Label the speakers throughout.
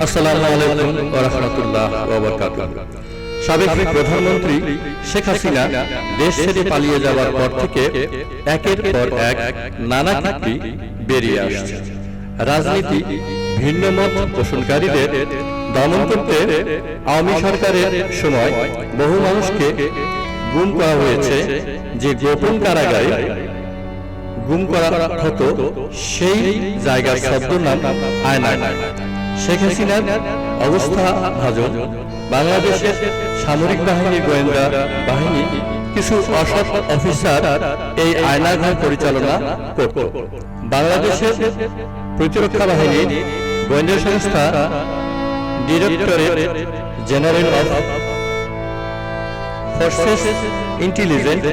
Speaker 1: আসসালামু আলাইকুম ওয়া রাহমাতুল্লাহি ওয়া বারাকাতুহু। সাবেক প্রধানমন্ত্রী শেখ হাসিনা দেশ ছেড়ে পালিয়ে যাওয়ার পর থেকে একের পর এক নানা কীর্তি বেরিয়ে আসছে। রাজনীতি ভিন্ন মত পোষণকারীদের দমন করতে আওয়ামী সরকারের সময় বহু মানুষকে গুম করা হয়েছে। যে গোপন কারাগারে গুম করা হতো সেই জায়গার ছদ্মনাম আয়নাঘর। শেখ হাসিনার অবস্থা ভাজন। বাংলাদেশের সামরিক বাহিনী, গোয়েন্দা বাহিনী কিছু অসৎ অফিসার এই আয়নাঘর পরিচালনা করত। বাংলাদেশের প্রতিরক্ষা বাহিনীর গোয়েন্দা সংস্থা directorate general of forces intelligence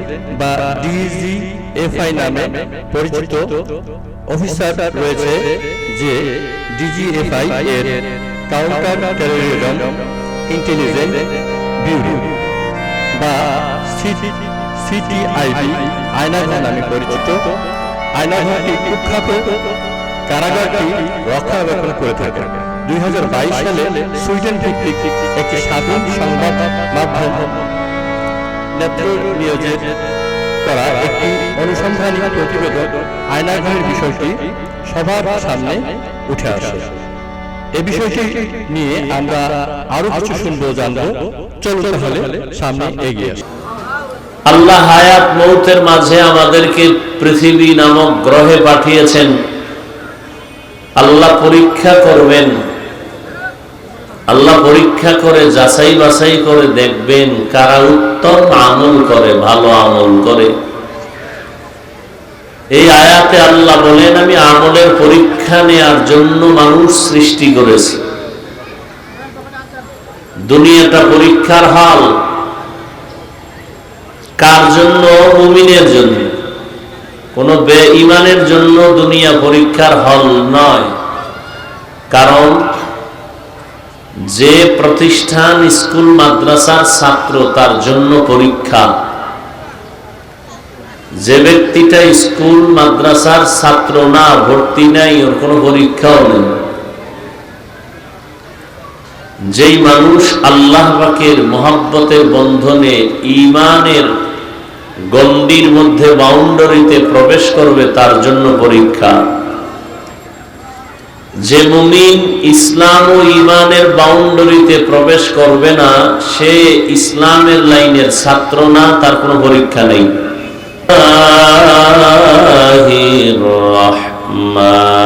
Speaker 1: বা ডিজিএফআই নামে পরিচিত অফিসার রয়েছে, যে ডিজিএফআই এর কাউন্টার টেররিজম ইন্টেলিজেন্স ব্যুরো বা সিটিআইবি আয়নাঘর নামে পরিচিত। আয়নাঘরটি কুখ্যাত কারাগারটি রক্ষণাবেক্ষণ করে থাকে। 2022 সালে সুইডেন ভিত্তিক একটি স্বাধীন সংবাদ মাধ্যম নিয়োজিত করা একটি অনুসন্ধানী প্রতিবেদন আয়নাঘরের বিষয়টি সবার সামনে উঠে আসে। এই বিষয়টি নিয়ে আমরা আরো কিছু শুনবো, জানবো। চলো তাহলে সামনে এগিয়ে আসি।
Speaker 2: আল্লাহ হায়াত মৌতের মাঝে আমাদেরকে পৃথিবী নামক গ্রহে পাঠিয়েছেন। আল্লাহ পরীক্ষা করবেন। আল্লাহ পরীক্ষা করে যাচাই বাছাই করে দেখবেন কারা উত্তম আমল করে, ভালো আমল করে। এই আয়াতে আল্লাহ বলেন, আমি আমলের পরীক্ষা নেয়ার জন্য মানুষ সৃষ্টি করেছি। দুনিয়াটা পরীক্ষার হল। কার জন্য? মুমিনের জন্য। কোন বেঈমানের জন্য দুনিয়া পরীক্ষার হল নয়। কারণ যে প্রতিষ্ঠান, স্কুল মাদ্রাসার ছাত্র, তার জন্য পরীক্ষা। যে ব্যক্তিটা স্কুল মাদ্রাসার ছাত্র না, ভর্তি নাই, ওর কোনো পরীক্ষাও নেই। যেই মানুষ আল্লাহ পাকের মহব্বতের বন্ধনে, ঈমানের গণ্ডির মধ্যে, বাউন্ডারিতে প্রবেশ করবে, তার জন্য পরীক্ষা। যে মুমিন ইসলাম ও ঈমানের বাউন্ডারিতে প্রবেশ করবে না, সে ইসলামের লাইনের ছাত্র না, তার কোনো পরীক্ষা নেই।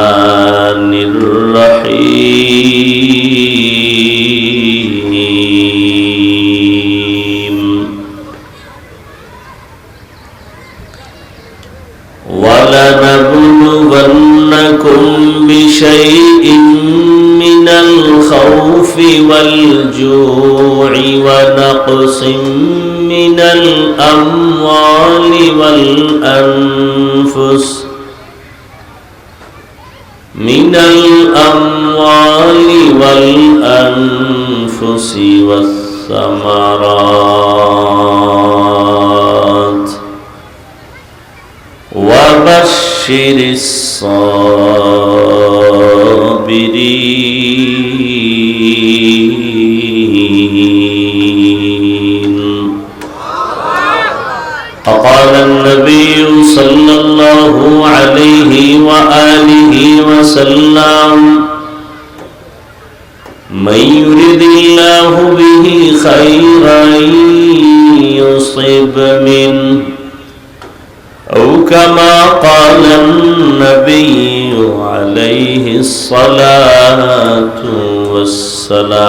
Speaker 2: রহমানির রহিম। وَلَنَبْلُوَنَّكُمْ بِشَيْءٍ مِّنَ الْخَوْفِ وَالْجُوعِ وَنَقْصٍ مِّنَ الْأَمْوَالِ وَالْأَنفُسِ وَالثَّمَرَاتِ وَبَشِّرِ الصَّابِرِينَ. فقال النبي صلى الله عليه وآله وسلم: من يرد الله به خيرا يصب منه، أو كما قال النبي عليه الصلاة والسلام.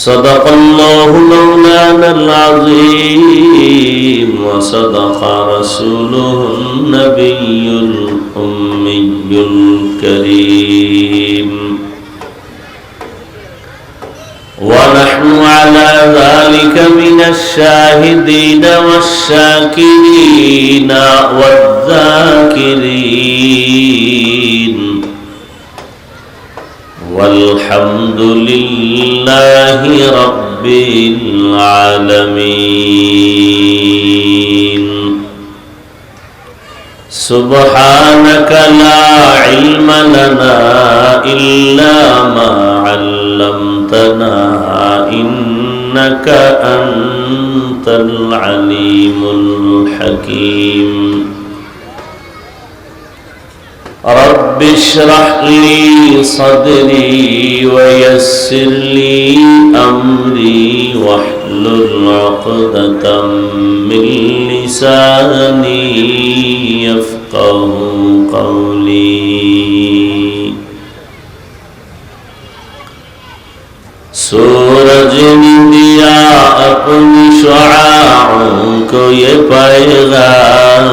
Speaker 2: صدق الله مولانا العظيم، وصدق رسوله النبي الأمي الكريم. ونحن على ذلك من الشاهدين والشاكرين والذاكرين، والحمد لله رب العالمين. سبحانك لا علم علمتنا إنك أنت العليم الحكيم رب اشرح لي صدري ويسر لي أمري واحلل عقدة من لساني يفقه قولي सूरज ने दिया अपनी शुआओं को ये पैगाम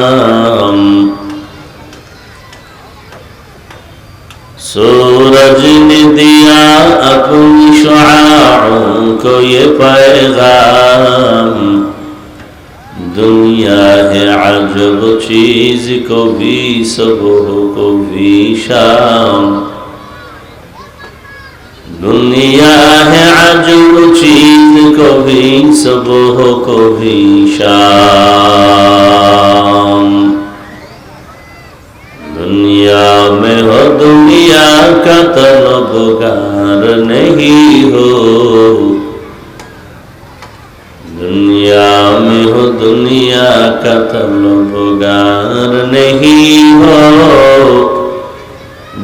Speaker 2: सूरज ने दिया अपनी शुआओं को ये पैगाम दुनिया है अजब चीज को भी सुबह को भी शाम दुनिया है अजब चीज को भी सुबह को भी शाम दुनिया में हो दुनिया का तलबगार नहीं हो दुनिया में हो दुनिया का तलबगार नहीं हो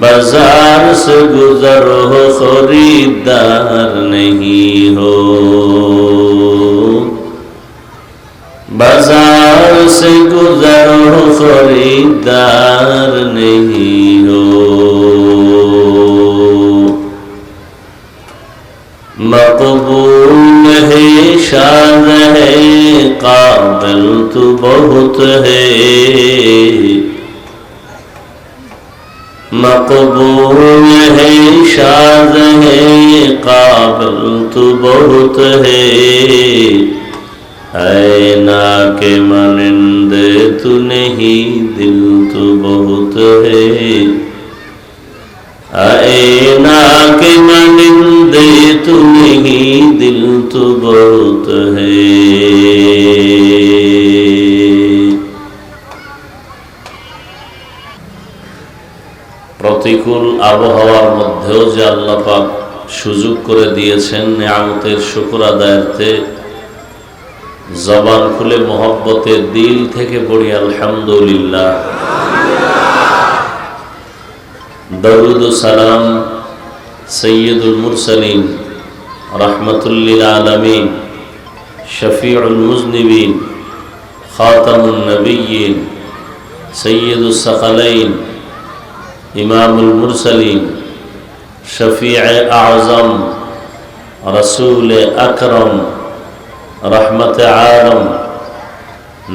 Speaker 2: बाजार से गुजर हो खरीदार नहीं हो बाजार से गुजर हो खरीदार नहीं हो मकबूल है शान है काबिल तो बहुत है मकबूल है शाद है काबिल तो बहुत है ऐना के मानिंदे तू नहीं दिल तो बहुत है ऐना के मानिंदे तू नहीं दिल तो बहुत है प्रतिकूल আবহাওয়ার মধ্যেও যে আল্লাহ পাক সুযোগ করে দিয়েছেন নিয়ামতের শুকর আদায়ার্থে জবান খুলে মহব্বতে দিল থেকে পড়ি আলহামদুলিল্লাহ দরুদ ও সালাম সৈয়দুল মুরসালিন রাহমাতুল লিল আলামিন শফিউল মুজনিবিন খাতামুন নবিয়্যিন সৈয়দুস সাকালাইন इमामुल मुरसलीन शफीअ आज़म रसूल अकरम रहमत आलम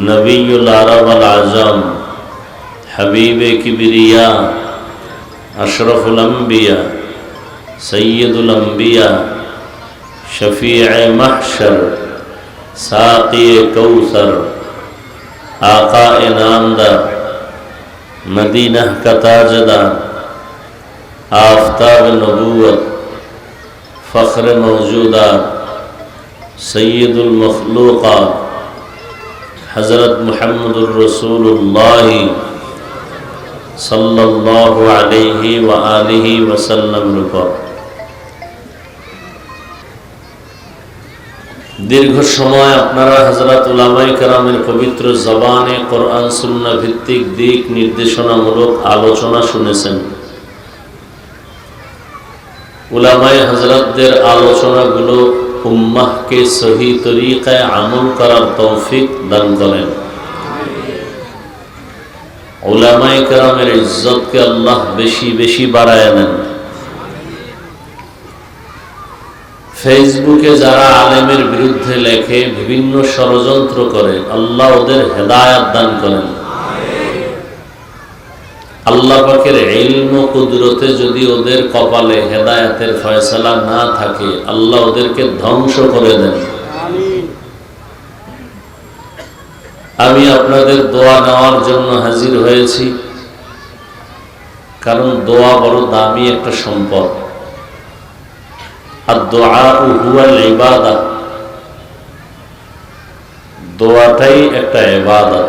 Speaker 2: नबीयुल अरब वल आजम हबीब किबरिया अशरफुल अंबिया सय्यदुल अंबिया शफीअ महशर साक़ी कौसर आका नामदार मदीना का ताजदार आफ्ताब नबूवत फ़ख्र मौजूदात सय्यदुल मखलूक़ात हज़रत मुहम्मदुर रसूलुल्लाह सल्लल्लाहु अलैहि व आलिहि वसल्लम पर दीर्घ समय আপনারা হযরত উলামায়ে কেরামের পবিত্র জবানে কোরআন সুন্নাহ ভিত্তিক দিক নির্দেশনামূলক আলোচনা শুনেছেন উলামায়ে হযরতদের আলোচনাগুলো উম্মাহকে সহি তরিকায় আমল করার তৌফিক দান করেন উলামায়ে কেরামের ইজ্জতকে আল্লাহ বেশি বেশি বাড়ায় দেন ফেসবুকে যারা আলেমের বিরুদ্ধে লেখে বিভিন্ন ষড়যন্ত্র করে আল্লাহ ওদের হেদায়েত দান করেন আল্লাহ পাকের ইলম ও কুদরতে যদি ওদের কপালে হেদায়েতের ফয়সালা না থাকে আল্লাহ ওদেরকে ধ্বংস করে দেন আমিন আমি আপনাদের দোয়া নেওয়ার জন্য হাজির হয়েছি কারণ দোয়া বড় দামি একটা সম্পদ الدعاء هو العبادة দোয়াটাই একটা ইবাদত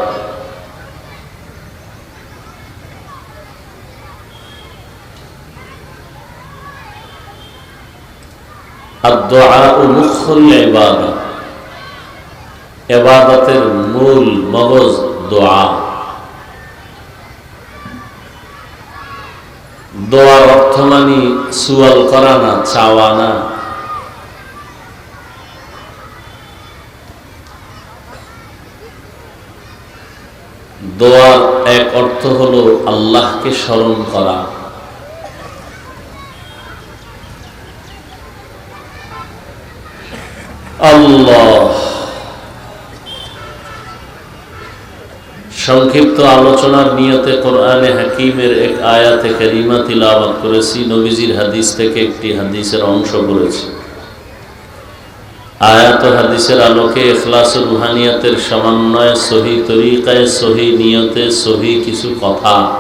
Speaker 2: আদ-দুআউ মুখুল ইবাদা, ইবাদতের মূল মগজ দোয়া। দোয়ার অর্থ মানে সুয়াল করা না, চাওয়া না। দোয়ার এক অর্থ হলো আল্লাহকে স্মরণ করা। আল্লাহ। সংক্ষিপ্ত আলোচনার নিয়তে কোরআনে হাকিমের এক আয়াতে কারিমা তিলাওয়াত করেছি, নবীজির হাদিস থেকে একটি হাদিসের অংশ করেছি। আয়াত ও হাদিসের আলোকে ইখলাস ও রুহানিয়াতের সমন্বয়ে সহি তরিকায়, সহি নিয়তে, সহি কিছু কথা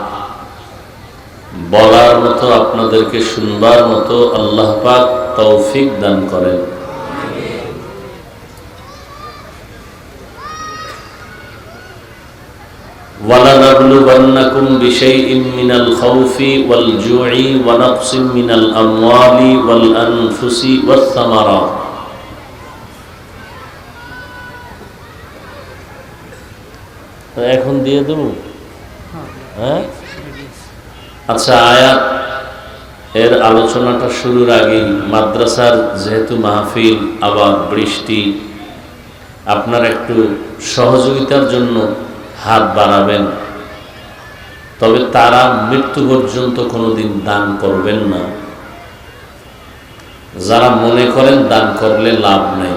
Speaker 2: বলার মতো, আপনাদেরকে শুনবার মতো আল্লাহ পাক তৌফিক দান করেন। وَلَنَبْلُوَنَّكُمْ بِشَيْءٍ مِّنَ الْخَوْفِ وَالْجُوعِ وَنَقْصٍ مِّنَ الْأَمْوَالِ وَالْأَنفُسِ وَالثَّمَرَاتِ। এখন দিয়ে দেব? হ্যাঁ, আচ্ছা। আয়াত এর আলোচনাটা শুরুর আগে মাদ্রাসার যেহেতু মাহফিল, আবার বৃষ্টি, আপনার একটু সহযোগিতার জন্য হাত বাড়াবেন। তবে তারা মৃত্যু পর্যন্ত কোনোদিন দান করবেন না যারা মনে করেন দান করলে লাভ নেই।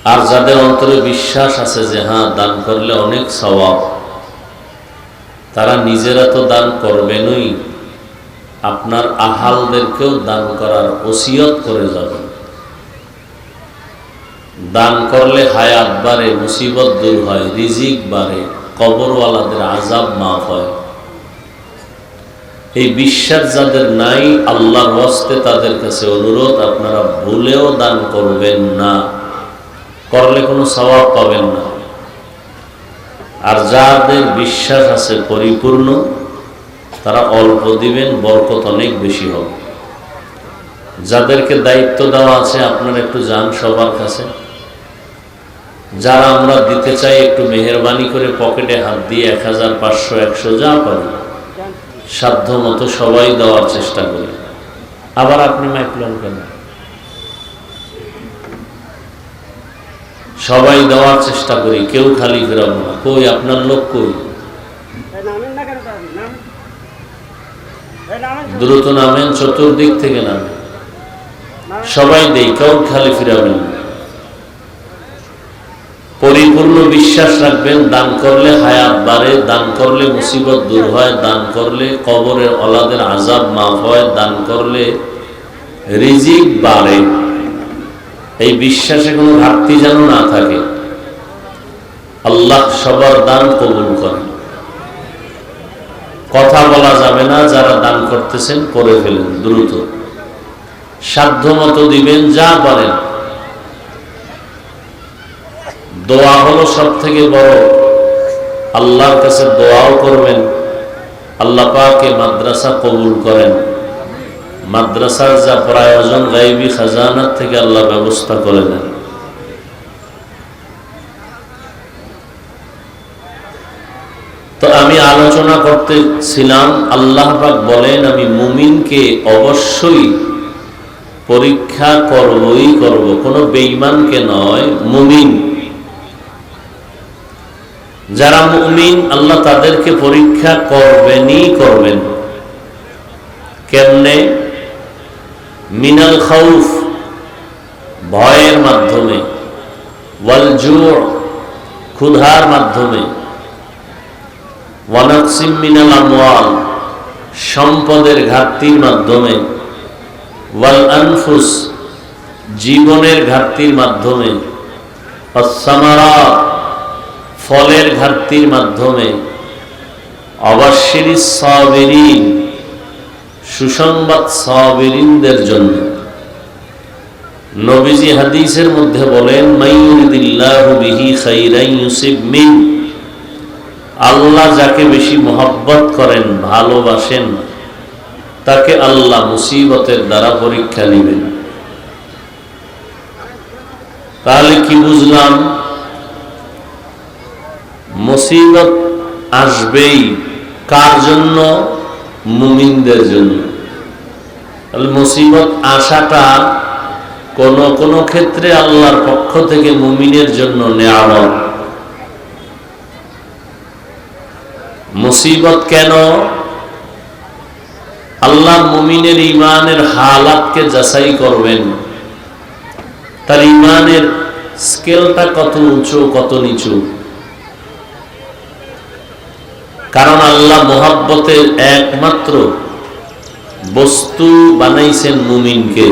Speaker 2: আর যাদের অন্তরে বিশ্বাস আছে যে হ্যাঁ দান করলে অনেক সওয়াব, তারা নিজেরা তো দান করবেনই, আপনার আহালদেরকেও দান করার ওসিয়ত করে যাবেন। দান করলে হায়াত বাড়ে, মুসিবত দূর হয়, রিজিক বাড়ে, কবরওয়ালাদের আযাব মাফ হয়। এই বিশ্বাস যাদের নাই, আল্লাহর ওয়াস্তে তাদের কাছে অনুরোধ, আপনারা ভুলেও দান করবেন না, করলে কোনো সওয়াব পাবেন না। আর যাদের বিশ্বাস আছে পরিপূর্ণ, তারা অল্প দিবেন, বরকত অনেক বেশি হবে। যাদেরকে দায়িত্ব দেওয়া আছে আপনারা একটু যান সবার কাছে। যারা আমরা দিতে চাই একটু মেহেরবানি করে পকেটে হাত দিয়ে 1000, 500, 100 যা পারি সাধ্য মতো সবাই দেওয়ার চেষ্টা করি। আবার আপনি মাইকলেন কেন? সবাই দেওয়ার চেষ্টা করি, কেউ খালি ফেরাবো না। কই আপনার লোক কই? দ্রুত নামেন, চতুর্দিক থেকে নামেন, সবাই দেই, কেউ খালি ফিরাবেন না। পরিপূর্ণ বিশ্বাস রাখবেন, দান করলে হায়াত বাড়ে, দান করলে মুসিবত দূর হয়, দান করলে কবরের ওলাদের আযাব মাফ হয়, দান করলে রিজিক বাড়ে। এই বিশ্বাসে কোনো ঘাটতি যেন না থাকে। আল্লাহ সবার দান কবুল করেন। কথা বলা যাবে না, যারা দান করতেছেন করে ফেলেন, দ্রুত সাধ্য মতো দিবেন, যা পারেন। দোয়া হলো সব থেকে বড়। আল্লাহর কাছে দোয়াও করবেন, আল্লাহ পাক এই মাদ্রাসা কবুল করেন। মাদ্রাসার যা প্রয়োজন গায়বী খাজানার থেকে আল্লাহ ব্যবস্থা করে দেন। তো আমি আলোচনা করতেছিলাম, আল্লাহ পাক বলেন আমি মুমিনকে অবশ্যই পরীক্ষা করবই করব, কোনো বেঈমানকে নয়, মুমিন। যারা মুমিন আল্লাহ তাদেরকে পরীক্ষা করবেনই করবেন। কেমনে? মিনাল খাউফ, ভয়ের মাধ্যমে, ওয়াল জু', ক্ষুধার মাধ্যমে, ওয়া নাকসিম মিনাল আমওয়াল, সম্পদের ঘাটতির মাধ্যমে, ওয়াল আনফুস, জীবনের ঘাটতির মাধ্যমে, ওয়াস-সামারাত, ফলের ঘাটতির মাধ্যমে, অবাশশিরিস সাবিরিন, সুসংবাদ সাবিরিনদের জন্য। নবীজি হাদিসের মধ্যে বলেন মাইয়ুরিদিল্লাহু বিহি খাইরান ইউসিব মিন, আল্লাহ যাকে বেশি মহব্বত করেন, ভালোবাসেন, তাকে আল্লাহ মুসিবতের দ্বারা পরীক্ষা নেবেন। তাহলে কি বুঝলাম? মুসিবত আসবেই কার জন্য? মুমিনদের জন্য। তাহলে মুসিবত আসাটা কোন কোন ক্ষেত্রে আল্লাহর পক্ষ থেকে মুমিনের জন্য নেয়ামত। মুসিবত কেন? আল্লাহ মুমিনের ঈমানের হালাতকে যাচাই করবেন, তার ঈমানের স্কেলটা কত উঁচু কত নিচু। কারণ আল্লাহ মুহাব্বতের একমাত্র বস্তু বানাইছেন মুমিনকে।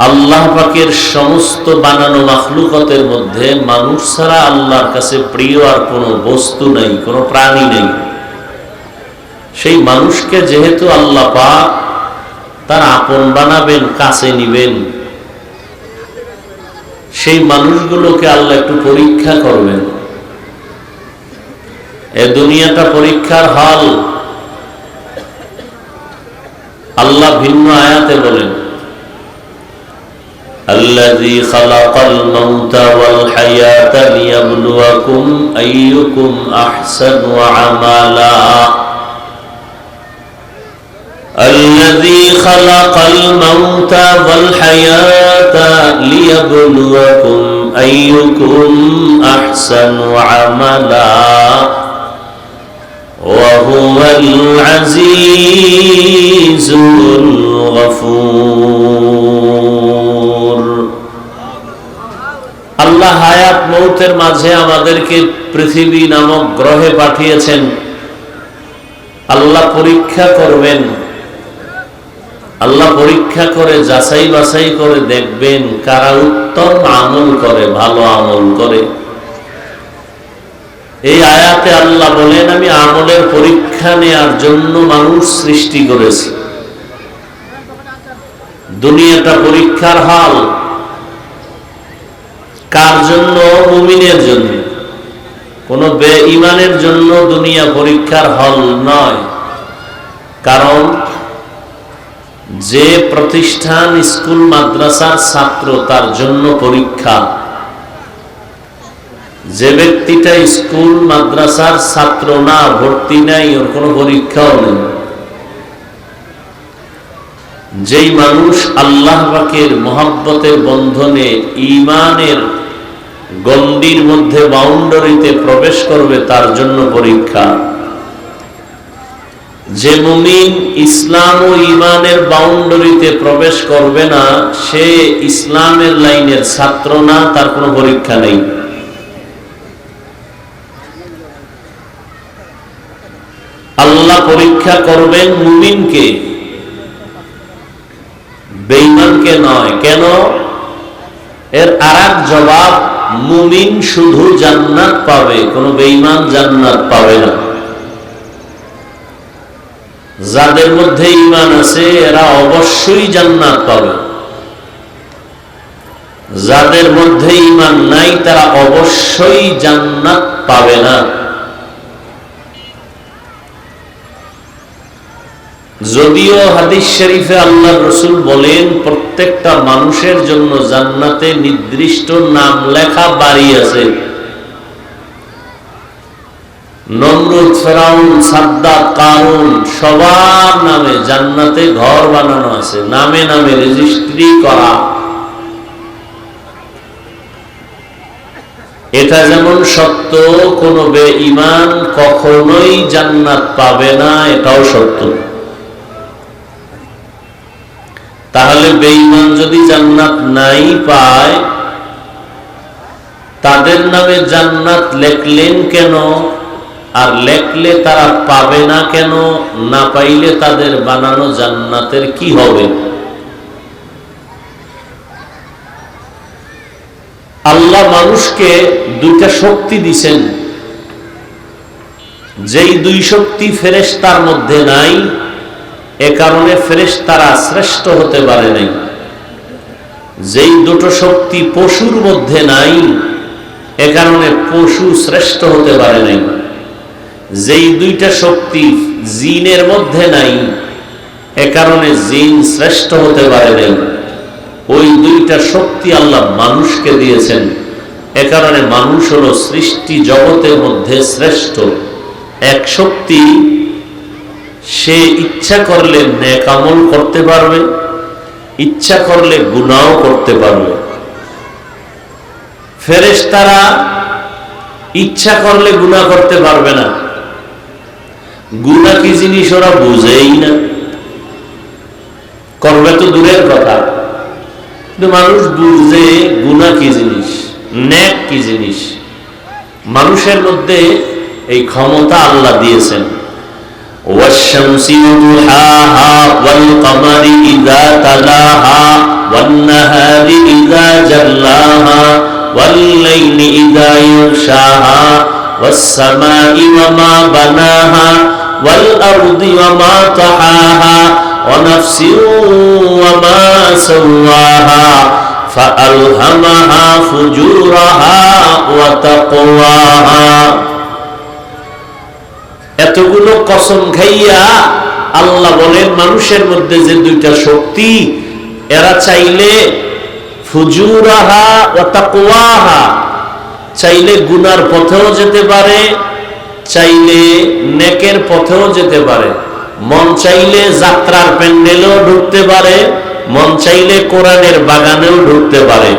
Speaker 2: আল্লাহ পাকের সমস্ত বানানো মাখলুকাতের মধ্যে মানুষ ছাড়া আল্লাহর কাছে প্রিয় আর কোনো বস্তু নাই, কোনো প্রাণী নেই। সেই মানুষকে যেহেতু আল্লাহ পাক তার আপন বানাবেন, কাছে নিবেন, সেই মানুষগুলোকে আল্লাহ একটু পরীক্ষা করবেন। এ দুনিয়াটা পরীক্ষার হল। আল্লাহ ভিন্ন আয়াতে বলেন, আল্লাযী খালাকাল মাউতা ওয়াল হায়াতা লিয়াবলুয়াকুম আইয়ুকুম আহসানু আমালা। الذي خلق الموت والحياة ليبلوكم أيكم أحسن عملا وهو العزيز الغفور। আল্লাহ হায়াত মৌতের মাঝে আমাদেরকে পৃথিবী নামক গ্রহে পাঠিয়েছেন। আল্লাহ পরীক্ষা করবেন। আল্লাহ পরীক্ষা করে যাচাই বাছাই করে দেখবেন কারা উত্তম আমল করে, ভালো আমল করে। এই আয়াতে আল্লাহ বলেন, আমি আমলের পরীক্ষা নেয়ার জন্য মানুষ সৃষ্টি করেছি। দুনিয়াটা পরীক্ষার হল। কার জন্য? মুমিনের জন্য। কোন বেঈমানের জন্য দুনিয়া পরীক্ষার হল নয়। কারণ যে প্রতিষ্ঠান স্কুল মাদ্রাসার ছাত্র তার জন্য পরীক্ষা। যে ব্যক্তিটা স্কুল মাদ্রাসার ছাত্র না, ভর্তি নাই, ওর কোনো পরীক্ষাও নেই। যেই মানুষ আল্লাহ পাকের মহব্বতের বন্ধনে ঈমানের গণ্ডির মধ্যে বাউন্ডারিতে প্রবেশ করবে তার জন্য পরীক্ষা। যে মুমিন ইসলাম ও ঈমানের বাউন্ডারিতে প্রবেশ করবে না, সে ইসলামের লাইনের ছাত্র না, তার কোনো পরীক্ষা নেই। আল্লাহ পরীক্ষা করবেন মুমিনকে, বেঈমানকে নয়। কেন? এর আরেক জবাব, মুমিন শুধু জান্নাত পাবে, কোনো বেঈমান জান্নাত পাবে না। যাদের মধ্যে ঈমান আছে এরা অবশ্যই জান্নাত পাবে। যাদের মধ্যে ঈমান নাই তারা অবশ্যই জান্নাত পাবে না। যদিও হাদিস শরীফে আল্লাহর রাসূল বলেন প্রত্যেকটা মানুষের জন্য জান্নাতে নির্দিষ্ট নাম লেখা বাড়ি আছে। নমরুদ, ফেরাউন, সাদ্দাত, কারুন সবার নামে জান্নাতে ঘর বানানো আছে, নামে নামে রেজিস্ট্রি করা। এটা যেমন সত্য, কোন বেঈমান কখনোই জান্নাত পাবে না, এটাও সত্য। তাহলে বেঈমান যদি জান্নাত নাই পায়, তাদের নামে জান্নাত লেখলেন কেন? আর লেখলে তারা পাবে না কেন? না পাইলে তাদের বানানো জান্নাতের কি হবে? আল্লাহ মানুষকে দুইটা শক্তি দিছেন, যেই দুই শক্তি ফেরেশতার মধ্যে নাই, এ কারণে ফেরেশতারা শ্রেষ্ঠ হতে পারে নাই। যেই দুটো শক্তি পশুর মধ্যে নাই, এ কারণে পশু শ্রেষ্ঠ হতে পারে নাই। যেই দুইটা শক্তি জিনের মধ্যে নাই, এ কারণে জিন শ্রেষ্ঠ হতে পারে নাই। ওই দুইটা শক্তি আল্লাহ মানুষকে দিয়েছেন, এ কারণে মানুষ হলো সৃষ্টি জগতের মধ্যে শ্রেষ্ঠ। এক শক্তি, সে ইচ্ছা করলে নেক আমল করতে পারবে, ইচ্ছা করলে গুনাহ করতে পারবে। ফেরেশতারা ইচ্ছা করলে গুনাহ করতে পারবে না, গুনাহ কি জিনিস ওরা বুঝেই না, করবে তো দূরের কথা। কিন্তু মানুষ বুঝে গুনাহ কি জিনিস, নেক কি জিনিস। মানুষের মধ্যে এই ক্ষমতা আল্লাহ দিয়েছেন। ওয়াশ-শামসি ওয়া-দুহাহা ওয়াল-কমারি ইযা তালাহা ওয়ান-নাহারি ইযা জাল্লাহা ওয়াল-লাইলি ইযা ইয়াগশাহা ওয়াস-সামাই ওয়া মা বানাহা ওয়াল-আরদি ওয়া মা তাহাহা ওয়া নাফসিন ওয়া মা সাওয়াহা ফাআলহামাহা ফুজুরাহা ওয়া তাকওয়াহা। এতগুলো কসম খাইয়া আল্লাহ বলেন মানুষের মধ্যে যে দুইটা শক্তি, এরা চাইলে ফুজুরাহা ওয়া তাকওয়াহা, চাইলে গুনার পথেও যেতে পারে, চাইলে নেকের পথেও যেতে পারে। মন চাইলে যাত্রার প্যান্ডেলেও ঢুকতে পারে, মন চাইলে কোরআনের বাগানেও ঢুকতে পারে,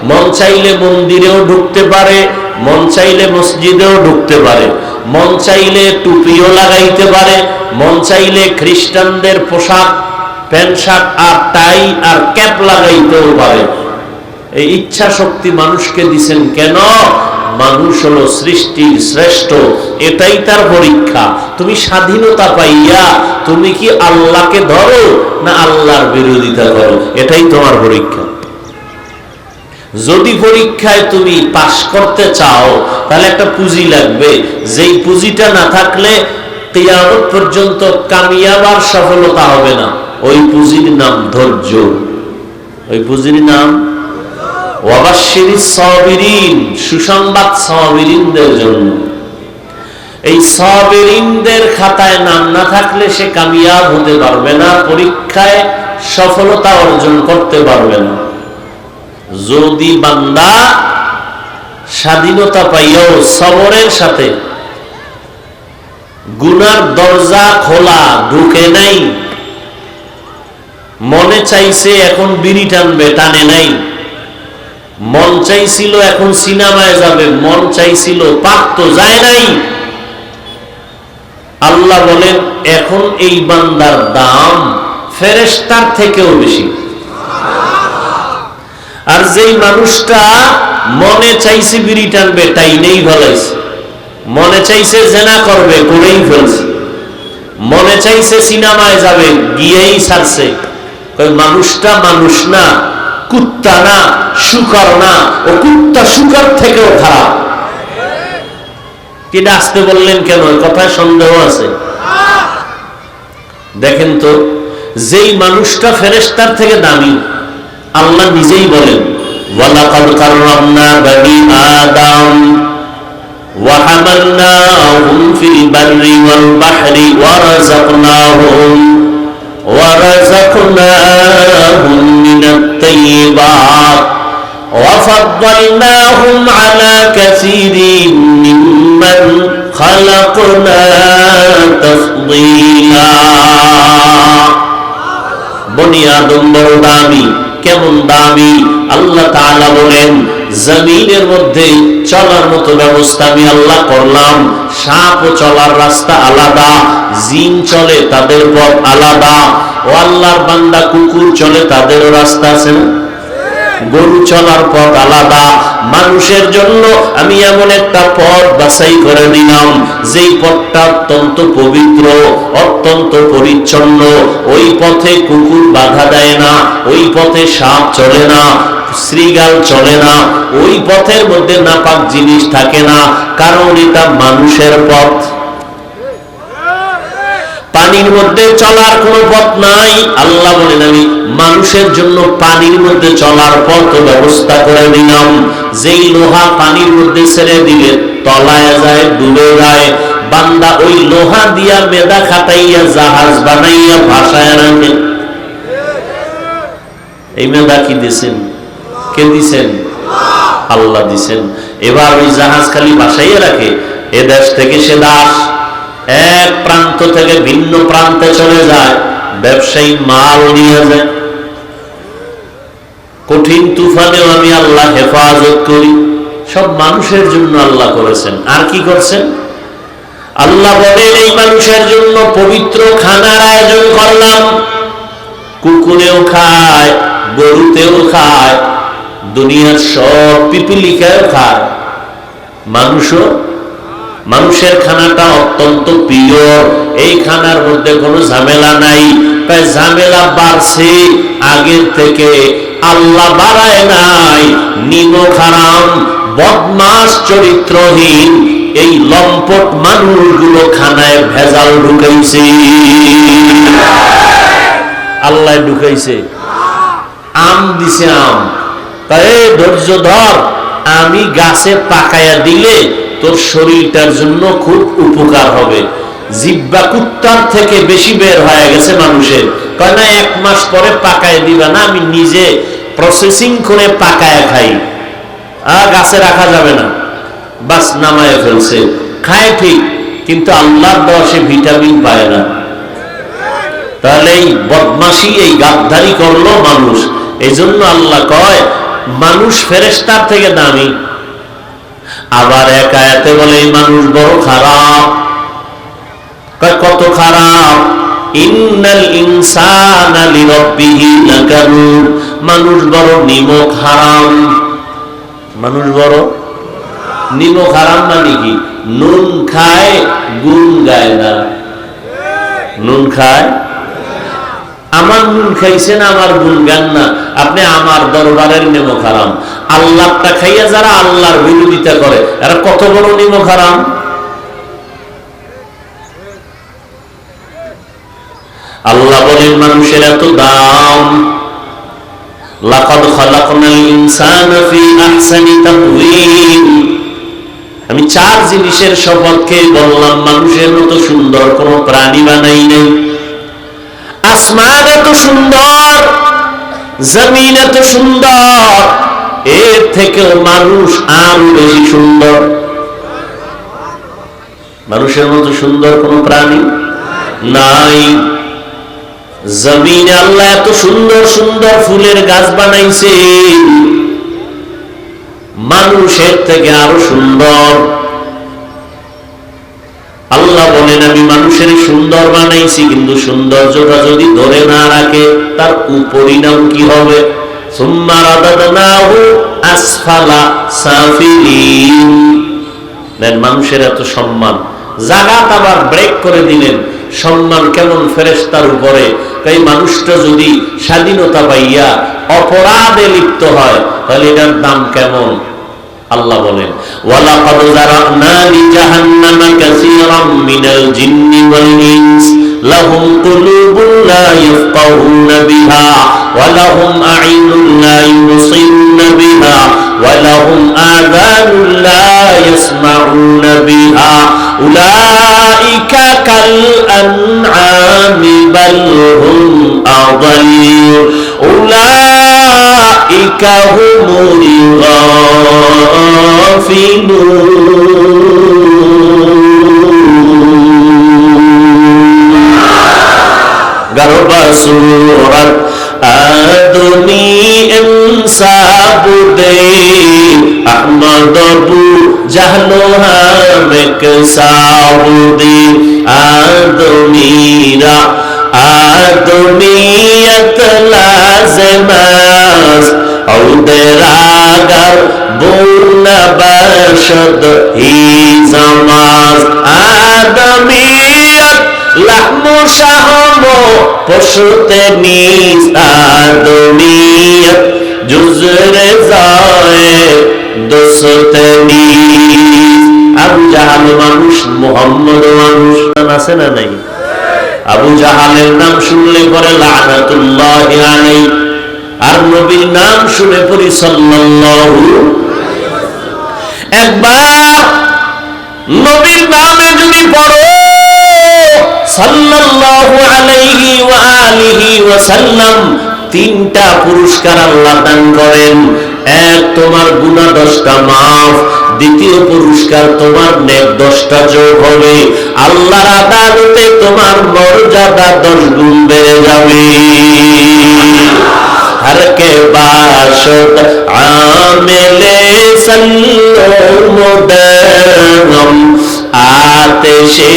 Speaker 2: মন চাইলে মন্দিরেও ঢুকতে পারে, মন চাইলে মসজিদেও ঢুকতে পারে, মন চাইলে টুপিও লাগাইতে পারে, মন চাইলে খ্রিস্টানদের পোশাক প্যান্ট শার্ট আর টাই আর ক্যাপ লাগাইতেও পারে। এই ইচ্ছা শক্তি মানুষকে দিছেন কেন? মানুষ হলো সৃষ্টির শ্রেষ্ঠ, এটাই তার পরীক্ষা। তুমি স্বাধীনতা পাইয়া তুমি কি আল্লাহকে ধরো না আল্লাহর বিরোধিতা করো, এটাই তোমার পরীক্ষা। যদি পরীক্ষায় তুমি পাশ করতে চাও তাহলে একটা পুঁজি লাগবে, যেই পুঁজিটা না থাকলে কিয়ামত পর্যন্ত কামিয়াব আর সফলতা হবে না। ওই পুঁজির নাম ধৈর্য, ওই পুঁজির নাম ওয়াবাশশিরিস সাবিরিন, সুসংবাদ সাবিরিনদের জন্য। এই সাবিরিনদের খাতায় নাম না থাকলে সে কামিয়াব হতে পারবে না, পরীক্ষায় সফলতা অর্জন করতে পারবে না। যদি বান্দা স্বাধীনতা পাইয়াও সবরের সাথে গুনার দরজা খোলা, ঢুকে নাই, মনে চাইছে এখন বিড়ি টানবে, টানে নাই, মন চাইছিল এখন সিনেমায় যাবে, মন চাইছিল পারতো, যায় নাই, আল্লাহ বলেন এখন এই বান্দার দাম ফেরেশতার থেকেও বেশি। আর যেই মানুষটা মনে চাইছে বিড়ি টানবে, তাই নেই ভালাইছে, মনে চাইছে জেনা করবে, করেই ফেলছে, মনে চাইছে সিনেমায় যাবে, গিয়েই ছাড়ছে। মানুষটা মানুষ না, কুত্তা না, শুকর না, ও কুত্তা শুকর থেকেও খারাপ। কি আসতে বললেন কেন? কথায় সন্দেহ আছে। দেখেন তো, যেই মানুষটা ফেরেশতার থেকে দামি, আল্লাহ নিজেই বলেন ওয়ালাকাদ কাররামনা বানি আদম ওয়া হামালনাহুম ফিল বাররি ওয়াল বাহরি ওয়া রাযাকনাহুম মিনাত তাইয়্যিবাত ওয়া ফাদ্দালনাহুম আলা কাসীরিন মিম্মান খালাকনা তাফদীলা। বনি আদম বড় দামি। কেমন দামি? আল্লাহ তাআলা বলেন জমিনের মধ্যে চলার মতো ব্যবস্থা আমি আল্লাহ করলাম। সাপ চলার রাস্তা আলাদা, জিন চলে তাদের পথ আলাদা। ও আল্লাহর বান্দা, কুকুর চলে তাদেরও রাস্তা আছে না? গরু চলার পথ আলাদা। মানুষের জন্য আমি এমন একটা পথ বাছাই করে দিলাম, যেই পথটা অত্যন্ত পবিত্র, অত্যন্ত পরিচ্ছন্ন। ওই পথে কুকুর বাধা দেয় না, ওই পথে সাপ চলে না, শ্রীগাল চলে না, ওই পথের মধ্যে নাপাক জিনিস থাকে না, কারণ এটা মানুষের পথ। পানির মধ্যে চলার কোনো পথ নাই। আল্লাহ বলেন আমি মানুষের জন্য পানির মধ্যে চলার পথ ব্যবস্থা করে দিলাম। যেই লোহা পানির মধ্যে ছেড়ে দিলে তলায় যায়, ডুবে যায়, বান্দা ওই লোহা দিয়া মেদা খাটাইয়া জাহাজ বানাইয়া ভাসায় রাখে। এই মেদা কি দিছেন? কে দিছেন? আল্লাহ দিছেন। এবার ওই জাহাজ খালি ভাসাইয়া রাখে, এ দেশ থেকে সে দাস এক প্রান্ত থেকে ভিন্ন প্রান্তে চলে যায়, ব্যবসায়ী মাল নিয়ে যায়। কঠিন তুফানেও আমি আল্লাহ হেফাজত করি। সব মানুষের জন্য আল্লাহ করেছেন। আর কি করছেন? আল্লাহ বলেন এই মানুষের জন্য পবিত্র খানার আয়োজন করলাম। কুকুরেও খায়, গরুতেও খায়, দুনিয়ার সব পিপিলিকাও খায়, মানুষও। মানুষের খানাটা অত্যন্ত পিওর, এই খানার মধ্যে কোনো ঝামেলা নাই। তাই ঝামেলা বাড়ছে আগের থেকে, আল্লাহ বাড়ায় নাই। নিমক হারাম, বদমাস, চরিত্রহীন এই লম্পট মানুষগুলো খানায় ভেজাল ঢুকাইছে। আল্লাহ ঢুকাইছে। আম দিছে, আম তাই ধৈর্য ধর, আমি গাছে পাকায়া দিলে তোর শরীরটার জন্য খুব উপকার হবে। জিব্বা কুত্তার থেকে বেশি বের হয়ে গেছে মানুষের। কয় না 1 মাস পরে পাকায় দিবা না, আমি নিজে প্রসেসিং করে পাকায় খাই। গাছে রাখা যাবে না, বাস নামায় ফেলছে। খায় ঠিক, কিন্তু আল্লাহর দেওয়া সে ভিটামিন পায় না। তাহলে এই বদমাশি, এই গাদ্দারি করলো মানুষ। এই জন্য আল্লাহ কয় মানুষ ফেরেশতার থেকে দামি। আবার এক আয়াতে বলে এই মানুষ বড় খারাপ। কত খারাপ! ইন্নাল ইনসানা লিরাব্বিহি লাকানুদ। মানুষ বড় নিমক হারাম। মানুষ বড় নিমক হারাম মানে কি? নুন খায়, গুণ গায় না। নুন খায়, আমার নুন খাইছেন, আমার গুণ গান না। আপনি আমার দরবারের নিমক হারাম। আল্লাহটা খাইয়া যারা আল্লাহর বিরোধিতা করে, এরা কত বড় নিমক হারাম! আল্লাহ বলেন মানুষের এত দাম। লাকাদ খালাকনাল ইনসানা ফি আহসানি তাকওয়িম। আমি 4 জিনিসের শপথ খেয়ে বললাম মানুষের মতো সুন্দর কোন প্রাণী বানাই নাই। আসমান এত সুন্দর, জমিন এত সুন্দর, এর থেকেও মানুষ আরো বেশি সুন্দর। মানুষের মতো সুন্দর কোন প্রাণী নাই। জমিনে আল্লাহ এত সুন্দর সুন্দর ফুলের গাছ বানাইছে, মানুষের থেকে আরো সুন্দর। আল্লাহ বলেন আমি মানুষের সুন্দর বানাইছি, কিন্তু সৌন্দর্যটা যদি ধরে না রাখে তার পরিণাম কি হবে? সুম্মা রাদাদনাহু আসফালা সাফিলিন। মানুষের এত সম্মান, জাগাত আবার ব্রেক করে দিলেন। সম্মান কেমন ফেরেশতার উপরে। তাই মানুষটা যদি স্বাধীনতা পাইয়া অপরাধে লিপ্ত হয়, তাহলে এটার দাম কেমন? আল্লাহ বলেন ওয়ালাকাদ যারানা লিজাহান্নামা কাসীরাম মিনাল জিন্নি ওয়াল ইনস লাহুম কুলুবুন লা ইয়াফকাহুনা বিহা ওয়া লাহুম আ'ইনুন লা ইউবসিরুনা বিহা ওয়া লাহুম আযানুন লা ইয়াসমাউনা বিহা উলাইকা কাল আনআমি বাল হুম আযাল উলাইকা হুমুল সুরত আদমি ইনসাবুদে আহমদবু জাহলো হামেক সাবুদে আদমিরা আদমিয়ত লাজমাস ঔদরাগার বুনা বাশদ হি জামাজ আদমিয়ত লাহমু শাহমো পশুতে নিজ আদমিয়ত জুজরে যায় দোসতে নিজ। আবু জাহাল মানুষ, মুহাম্মদ মানুষ, আছে না নাই? আবু জাহালের নাম শুনলে পরে লানাতুল্লাহি আলাইহি, আর নবীর নাম শুনে পড়ি সাল্লাল্লাহু। একবার নবীর নামে যদি সাল্লাল্লাহু আলাইহি ওয়া আলিহি ওয়াসাল্লাম তিনটা পুরস্কার আল্লাহ দান করেন। এক, তোমার গুনাহ 10টা মাফ। দ্বিতীয় পুরস্কার, তোমার নেক 10টা যোগ হবে। আল্লাহর আদালতে তোমার মর্যাদা 10 গুণ বেড়ে যাবে। हर के बाशत आमिले सल्लुमुदम आतिशे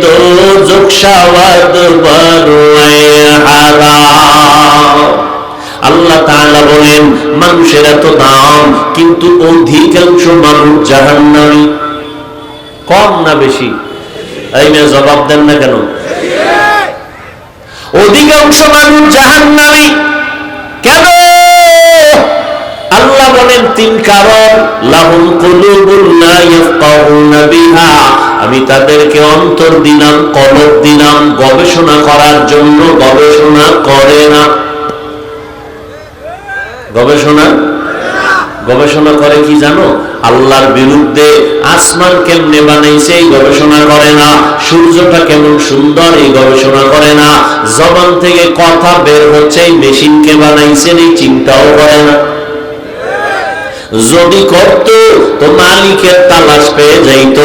Speaker 2: दोज़ख शवद बरुए हाराम। আল্লাহ তাআলা বলেন, মানুষের এত দাম, কিন্তু অধিকাংশ মানুষ জাহান্নামী। কম না বেশি? এই মেয়ে জবাব দেন না কেন? অধিকাংশ মানুষ জাহান্নামী। কেন? আল্লাহ বলেন 3 কারণ। লাহুম কুলুবুন লা ইয়াফকাহুনা বিহা, আমি তাদেরকে অন্তর দিলাম, কলব দিলাম, গবেষণা করার জন্য, গবেষণা করে না। গবেষণা করে কি জানো? আল্লাহর বিরুদ্ধে আসমান কেমনে বানাইছে এই গবেষণা করে না, সূর্যটা কেমন সুন্দর এই গবেষণা করে না, জবান থেকে কথা বের হচ্ছে এই মেশিনকে বানাইছেন এই চিন্তাও করে না। যদি করত তো মালিকের তালাশ পেয়ে যাইত,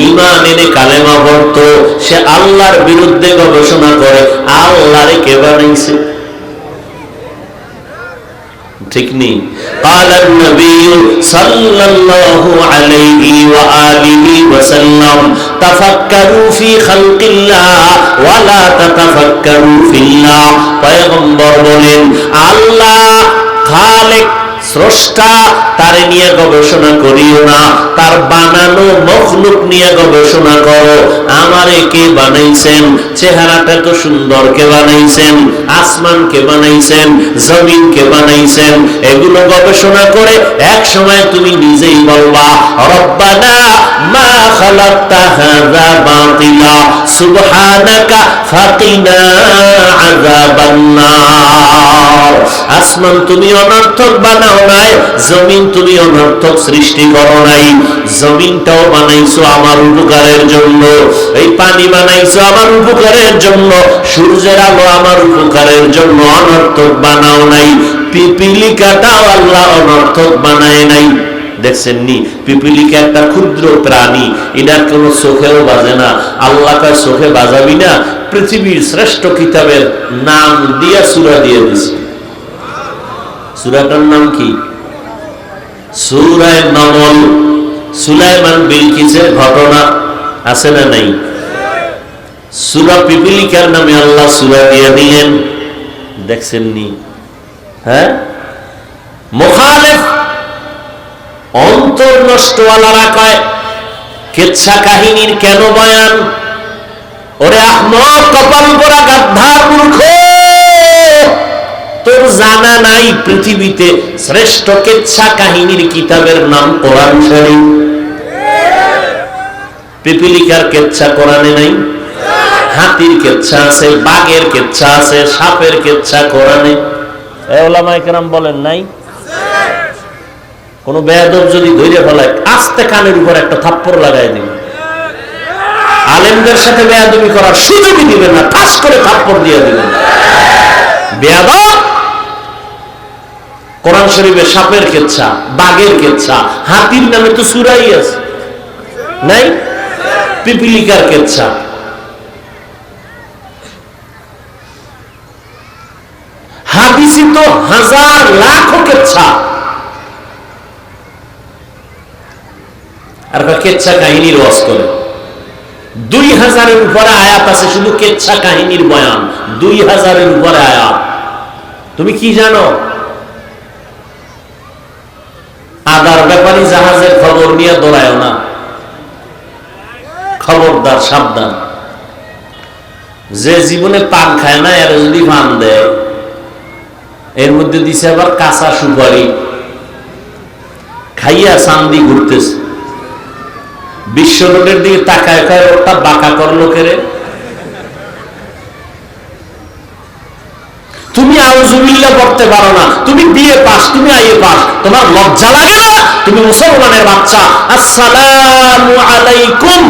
Speaker 2: ঈমান এনে কালেমা পড়তো। সে আল্লাহর বিরুদ্ধে গবেষণা করে আল্লাহরে কে বানাইছে। ঠিক নেই? قال النبي صلى الله عليه وآله وسلم تفكروا في خلق الله ولا تتفكروا في الله। পয়গম্বর বলেন, আল্লাহ খালেক, স্রষ্টা, তারে নিয়ে গবেষণা করিও না, তার বানানো মখলুক নিয়ে গবেষণা করো। আমারে কে বানাইছেন, চেহারাটা তো সুন্দর, কে বানাইছেন, আসমান কে বানাইছেন, জমিন কে বানাইছেন, এগুলো গবেষণা করে এক সময় তুমি নিজেই বলবা, রব্বানা মা খালাকতা হাযা বাতিলা সুবহানাকা ফাকিনা আযাবান নার। আসমান তুমি অনর্থক বানাও নাই, জমিন তুমি অনর্থক সৃষ্টি করো নাই। জমিনটাও বানাইছো আমার উপকারের জন্য, এই পানি বানাইছো আমার উপকারের জন্য, সূর্যের আলো আমার উপকারের জন্য, অনর্থক বানাও নাই। পিপিলিকাটাও আল্লাহ অনর্থক বানায় নাই। দেখছেন নি? পিপিলিকা একটা ক্ষুদ্র প্রাণী, এটার কোনো চোখেও বাজে না। আল্লাহ কয় চোখে বাজাবি না, পৃথিবীর শ্রেষ্ঠ কিতাবের নাম দিয়া সূরা দিয়ে দিছে। সূরাটার নাম কি? সূরা নামল। সুলাইমান বিলকিসের ঘটনা আছে না নাই? সূরা পিপিলিকার নামে আল্লাহ সূরা দিয়ে দিলেন। দেখছেন নি? হ্যাঁ, মুখালিফ অন্তর নষ্টওয়ালারা কয় কিচ্ছা কাহিনীর কেন বয়ান? ওরে আহমক, কপাল পোড়া গাদ্দার মূর্খ, তোর জানা নাই পৃথিবীতে শ্রেষ্ঠ কিচ্ছা কাহিনীর কিতাবের নাম কোরআন শরীফ। পিপিলিকার কিচ্ছা কোরআনে নাই? হাতির কিচ্ছা আছে, বাঘের কিচ্ছা আছে, সাপের কিচ্ছা কোরআনে। ওলামায়ে কেরাম বলেন নাই? কোন বেয়াদব যদি ধৈর্য ফেলায় আস্তে কানের উপর একটা থাপ্পড় লাগাই দিবে। আলেমদের সাথে বেয়াদবি করার সুযোগই দিবেন না, ঠাস করে থাপ্পড় দিয়ে দিবেন। বেয়াদব! কোরআন শরীফে সাপের কিচ্ছা, বাঘের কিচ্ছা, হাতির নামে তো সূরাই আছে নাই? পিপিলিকার কিচ্ছা, হাদিসে তো হাজার লাখ কিচ্ছা। আর কিচ্ছা কাহিনীর ওয়াজ করে 2000-এর উপরে আয়াত আছে শুধু কিচ্ছা কাহিনীর বয়ান। 2000-এর উপরে আয়াত। তুমি কি জানো? আদার ব্যাপারী জাহাজের খবর নিয়ে দৌড়ায় না, খবরদার, সাবধান। যে জীবনে পান খায় না এর যদি পান দেয়, এর মধ্যে দিছে আবার কাঁচা সুপারি, খাইয়া চান্দি ঘুরতেছে। বিশ্ব রোডের দিকে তাকায় খায়, ওটা বাঁকা করলো কেরে। তুমি আউযুবিল্লাহ পড়তে পারো না, তুমি বিএ পাস, তুমি আইএ পাস, তোমার লজ্জা লাগে না? তুমি মুসলমানের বাচ্চা, আসসালামু আলাইকুম,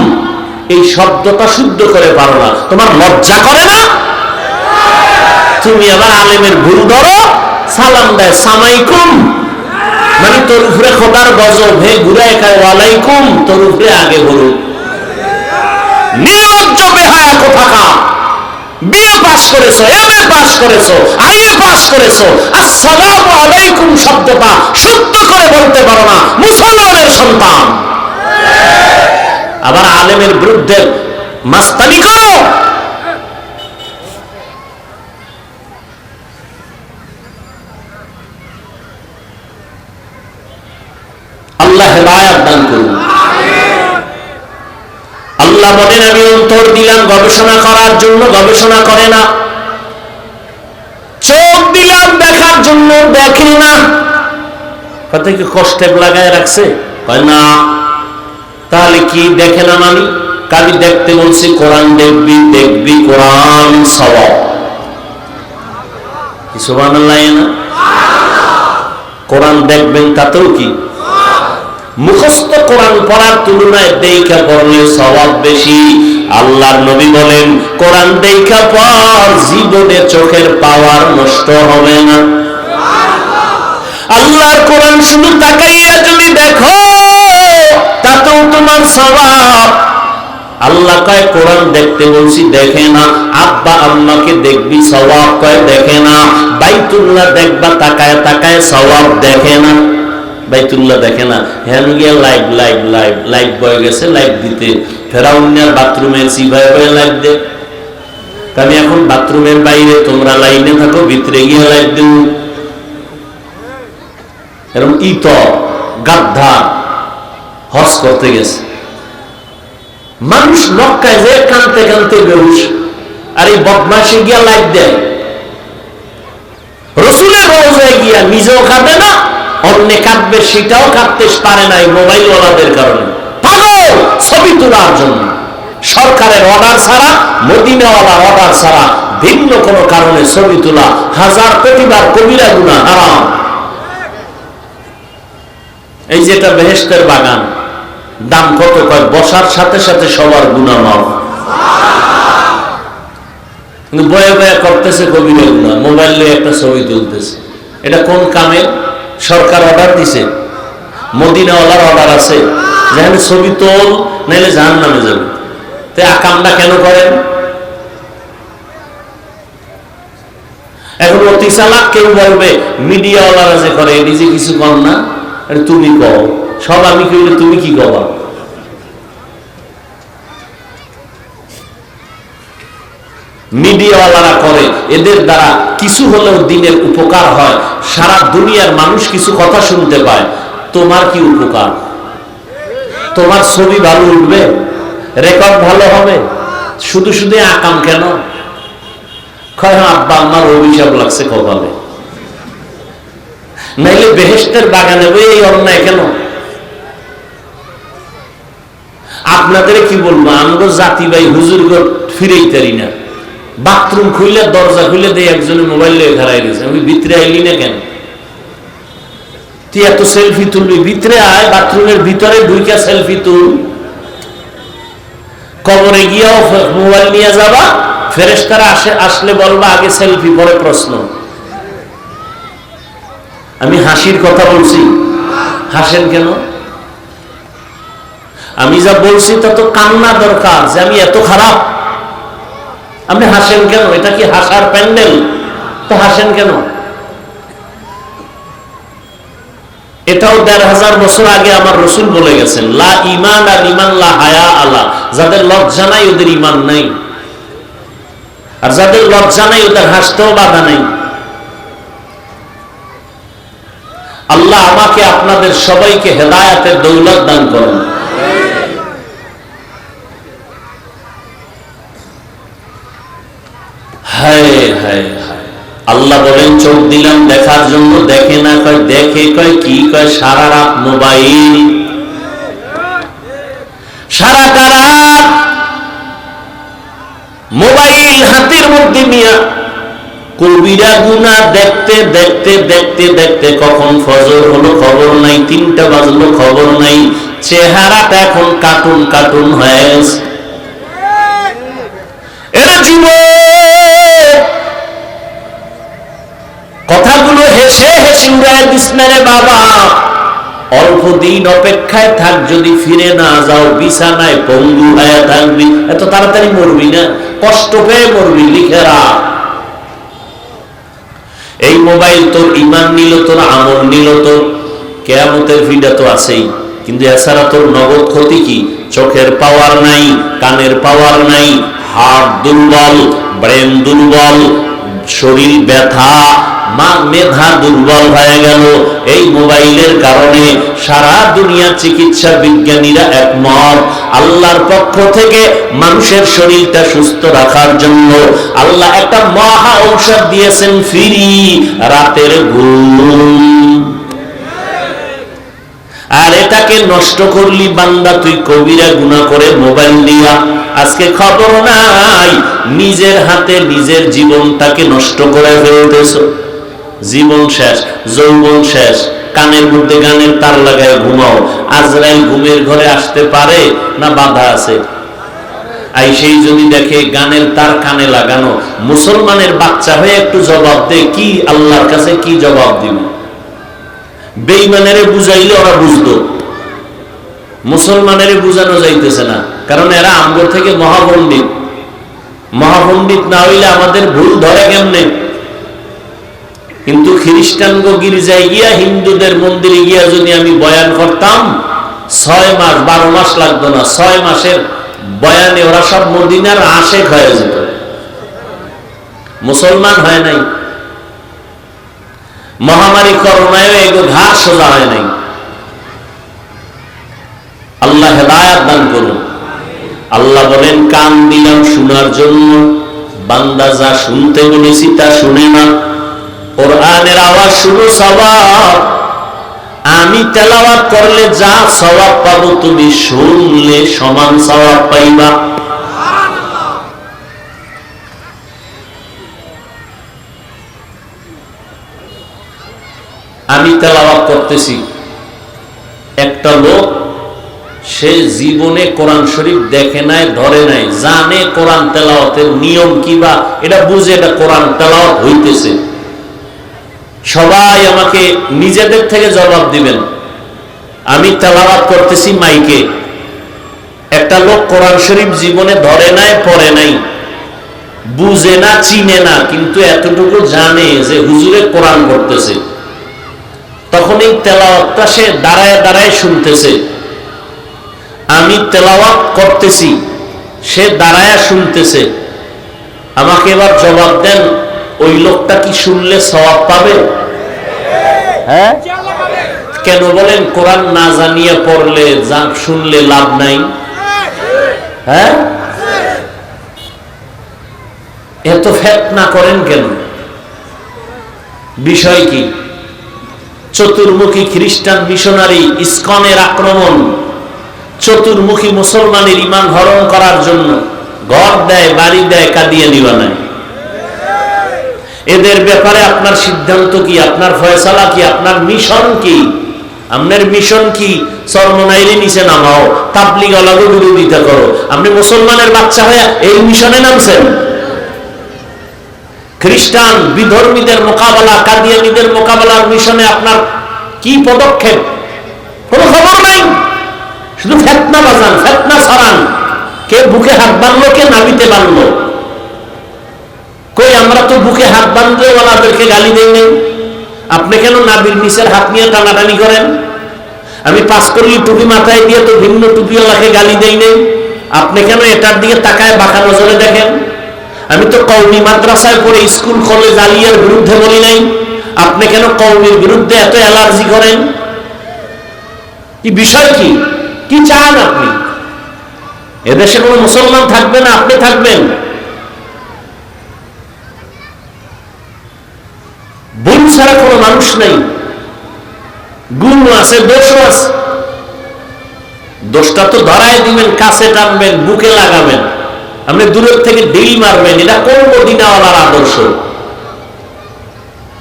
Speaker 2: এই শব্দটা শুদ্ধ করে পারো না, তোমার লজ্জা করে না? তুমি আবার আলেমের ভুল ধরো, সালাম দেয় সামাইকুম, মানে তোর উপরে খোদার গজব, হে ঘুরায় খায় ওয়ালাইকুম, তোর উপরে আগে বলুন। নির্লজ্জ বেহায়া কোথাকা, বিএ পাস করেছো, এমএ পাস করেছো, আইএ পাস করেছো, আসসালামু আলাইকুম শব্দটা শুদ্ধ করে বলতে পারো না, মুসলমানের সন্তান। আবার আলেমের বিরুদ্ধে মাস্তানি করো। আল্লাহ হেদায়েত দান করুন। আল্লাহ বলেন আমি অন্তর দিলাম গবেষণা করার জন্য, গবেষণা করে না। চোখ দিলাম দেখার জন্য, দেখে না। কত কি কষ্টে লাগায় রাখছে, কয় না। তাহলে কি দেখে না মানে? কালি দেখতে বলছি, কোরআন দেখবি, দেখবি কোরআন সওয়াব। কি সুবহানাল্লাহ না? কোরআন দেখবেন তাতেও কি? মুখস্থ কোরআন পড়ার তুলনায় দেখা পড়লে সওয়াব বেশি। আল্লাহর নবী বলেন কোরআন দেখা পর, জীবনে চোখের পাওয়ার নষ্ট হবে না। আল্লাহর কোরআন শুধু তাকাইয়া যদি দেখো, তাতেও তোমার সওয়াব। আল্লাহ কয় কোরআন দেখতে বলছি, দেখে না। আব্বা আম্মাকে দেখবি, সওয়াব। কয় দেখে না। বাইতুল্লাহ দেখবা তাকায় তাকায়, সওয়াব। দেখে না। বাইতুল্লাহ দেখে না, হ্যান গিয়া লাইভ লাইভ লাইভ লাইভ বয়ে গেছে লাইভ দিতে, ফেরাউনের বাথরুমের সিভাই বয়ে লাইভ দে। আমি এখন বাথরুমের বাইরে, তোমরা লাইনে থাকো, ভিতরে গিয়ে লাইভ দেব। এরকম ইত গাদ্ধা হজ করতে গেছে, মানুষ মক্কায় যে কানতে কানতে বেহুশ, আর এই বদমাশে গিয়া লাইভ দেয়। রসুলের রওজায় গিয়া নিজেও কাঁদে না, অন্যে কাঁদবে সেটাও কাঁদতে পারে না, এই মোবাইল ওয়ালাদের কারণে। পাগল ছবি তোলার জন্য, সরকারের অর্ডার ছাড়া, মদিনাওয়ালার অর্ডার ছাড়া ভিন্ন কোনো কারণে ছবি তোলা হাজার কোটিবার কবিরা গুনাহ, হারাম। এই যেটা বেহেশতের বাগান, দাম কত? কয় বসার সাথে সাথে সবার গুনাহ মাফ। কিন্তু বয়ে বয়ে করতেছে কবিরা গুনাহ, মোবাইল নিয়ে একটা ছবি তুলতেছে। এটা কোন কামে? সরকার অর্ডার দিছে, মদিনাওয়ালার অর্ডার আছে, যেখানে ছবি তোল নাইলে জাহান্নামে যাবে। তাই কামটা কেন করেন? এখন অতি চালাক কেউ বলবে মিডিয়াওয়ালারা যে করে, নিজে কিছু কর না, তুমি কও। সব আমি কইলে তুমি কি কবা? মিডিয়াওয়ালারা করে, এদের দ্বারা কিছু হলেও দিনের উপকার হয়, সারা দুনিয়ার মানুষ কিছু কথা শুনতে পায়। তোমার কি উপকার? তোমার ছবি ভালো উঠবে, রেকর্ড ভালো হবে, শুধু শুধু আকাম কেন? কয় আব্বা আমার অভিশাপ লাগছে কপালে, নাইলে বেহেশতের বাগানে এই অন্যায় কেন? আপনাদের কি বলবো, আমগো জাতি ভাই হুজুর ফিরেই তারি না। বাথরুম খুললে, দরজা খুলে দিয়ে একজনের মোবাইল নিয়ে খারাই দিয়েছে। আমি ভিতরে আইলি না কেন? তুই এত সেলফি তুলবি, ভিতরে আয়, বাথরুমের ভিতরে ঢুইকা সেলফি তুল। কবরে গিয়াও মোবাইল নিয়ে যাবা, ফেরেশতারা আসলে বলবা আগে সেলফি পরে প্রশ্ন। আমি হাসির কথা বলছি, হাসেন কেন? আমি যা বলছি তা তো কান্না দরকার, যে আমি এত খারাপ। আপনি হাসেন কেন? এটা কি হাসার প্যান্ডেল? তো হাসেন কেন? এটাও ১৫০০ বছর আগে আমার রসুল বলে গেছেন, লা ঈমান লিমান লা হায়া আলা। যাদের লজ্জা নাই ওদের ঈমান নাই, আর যাদের লজ্জা নাই ওদের হাসতেও বাধা নাই। আল্লাহ আমাকে আপনাদের সবাইকে হেদায়েতের দৌলত দান করুন। হায় হায় হায়। আল্লাহ বলেন চোখ দিলাম দেখার জন্য, দেখে না। কয় দেখে, কয় কি? কয় সারা রাত মোবাইল, সারাটা রাত মোবাইল হাতের মধ্যে নিয়ে কবিরা গুনাহ দেখতে দেখতে দেখতে দেখতে কখন ফজর হলো খবর নাই, ৩টা বাজলো খবর নাই, চেহারাটা এখন কার্টুন কার্টুন হয়ে গেছে। যুবক, কথাগুলো হেসে হেসে উড়ায় দিস না রে বাবা। অল্প দিন অপেক্ষায় থাক, যদি ফিরে না যাও বিছানায় পঙ্গু হয়ে থাকবি। এত তাড়াতাড়ি মরবি না, কষ্ট পেয়ে মরবি, লিখে রাখ। এই মোবাইল তোর ইমান নিল, তোর আমল নিল, তোর কিয়ামতের ভিড়া তো আছেই, কিন্তু এছাড়া তোর নগদ ক্ষতি কি? চোখের পাওয়ার নাই, কানের পাওয়ার নাই, হার্ট দুর্বল, ব্রেন দুর্বল, শরীর ব্যথা, মেধা দুর্বল হয়ে গেল এই মোবাইলের কারণে। সারা দুনিয়া চিকিৎসা বিজ্ঞানীরা একমত, আল্লাহর পক্ষ থেকে মানুষের শরীরটা সুস্থ রাখার জন্য আল্লাহ একটা মহা ঔষধ দিয়েছেন, ফ্রি, রাতের ঘুম। আর এটাকে নষ্ট করলি বান্দা তুই কবিরা গুনাহ করে মোবাইল দিয়া। আজকে খবর নাই, নিজের হাতে নিজের জীবনটাকে নষ্ট করে ফেলতেছ। জীবন শেষ, যৌবন শেষ, কানের মধ্যে গানের তার লাগায় ঘুমাও। আজরাইল ঘুমের ঘরে আসতে পারে না বাধা আছে? আইসেই যদি দেখে গানের তার কানে লাগানো, মুসলমানের বাচ্চা হয়ে একটু জবাব দে, কি আল্লাহর কাছে কি জবাব দিবে? বেঈমানের বুঝাইলে ওরা বুঝতো, মুসলমানের বুঝানো যাইতেছে না, কারণ এরা আমগর থেকে মহাপণ্ডিত। মহাপণ্ডিত না হইলে আমাদের ভুল ধরে কেমনে? কিন্তু খ্রিস্টান গির্জায় গিয়া, হিন্দুদের মন্দিরে গিয়া যদি আমি বয়ান করতাম, 6 মাস 12 মাস লাগতো না, 6 মাসের বয়ানে ওরা সব মদিনার আশেক হয়ে যেত। মুসলমান হয় নাই, মহামারী করোনায় এগো ঘাট সোজা হয় নাই। আল্লাহ হেদায়াত দান করুন। আল্লাহ বলেন, কান দিলাম শোনার জন্য, বান্দা যা শুনতে বলেছি তা শুনে না। কোরআনের আওয়াজ শুনো, সওয়াব। আমি তেলাওয়াত করলে যা সওয়াব পাবো, তুমি শুনলে সমান সওয়াব পাইবা। আমি তেলাওয়াত করতেছি, একটা লোক সে জীবনে কোরআন শরীফ দেখে নাই, ধরে নাই, জানে কোরআন তেলাওয়াতের নিয়ম কিবা, এটা বুঝে এটা কোরআন তেলাওয়াত হইতেছে। সবাই আমাকে নিজেদের থেকে জবাব দিবেন। আমি তেলাওয়াত করতেছি মাইকে, একটা লোক কোরআন শরীফ জীবনে ধরে নাই, পড়ে নাই, বুঝে না, চিনে না, কিন্তু এতটুকু জানে যে হুজুরে কোরআন পড়তেছে। তখন এই তেলাওয়াতটা সে দাঁড়ায় দাঁড়ায় শুনতেছে। আমি তেলাওয়াত করতেছি, সে দাঁড়ায় শুনতেছে। আমাকে এবার জবাব দেন, ওই লোকটা কি শুনলে সওয়াব পাবে? হ্যাঁ, কেন বলেন? কোরআন না জানিয়ে পড়লে, যা শুনলে লাভ নাই। হ্যাঁ, এত ফিতনা করেন কেন? বিষয় কি? চতুর্মুখী খ্রিস্টান মিশনারি ইসকনের আক্রমণ, চতুর্মুখী মুসলমানের ঈমান হরণ করার জন্য ঘর দেয়, বাড়ি দেয়, কাঁদিয়ে নিবা নাই। এদের ব্যাপারে আপনার সিদ্ধান্ত কি? আপনার ফয়সালা কি? আপনার মিশন কি? আপনার মিশন কি? চরমনাইলে নিচে নামাও, তাবলীগ আলাদা বিরোধিতা করো। আপনি মুসলমানের বাচ্চা হয়ে এই মিশনে নামছেন। খ্রিস্টান বিধর্মীদের মোকাবেলা, কাদিয়ানীদের মোকাবেলার মিশনে আপনার কি পদক্ষেপ? কোনো খবর নাই, শুধু ফিতনা বাজান, ফিতনা ছড়ান। কে বুকে হাত বাঁধলো, কে নাবিতে বাঁধলো? কই, আমরা তো বুকে হাত বাঁধলে ওনাদেরকে গালি দেই নাই। আপনি কেন নাবির নিচের হাত নিয়ে টানাটানি করেন? আমি পাস করলি টুপি মাথায় দিয়ে তো ভিন্ন টুপিওয়ালাকে গালি দেই নাই। আপনি কেন এটার দিকে তাকায় বাঁকা নজরে দেখেন? আমি তো কওমি মাদ্রাসায় পড়ে স্কুল কলেজ আলিয়ার বিরুদ্ধে বলি নাই। আপনি কেন কওমির বিরুদ্ধে এত অ্যালার্জি করেন? কি বিষয় কি? কি চান আপনি? এদেশে কোনো মুসলমান থাকবে না, আপনি থাকবেন। ভুল ছাড়া কোনো মানুষ নেই। গুণ আছে, দোষও আছে। দোষটা তো ধরাই দিবেন, কাছে টানবেন, বুকে লাগাবেন, আপনি দূরের থেকে ঢিল মারবেন। এটা কোন মদিনাওয়ালার আদর্শ?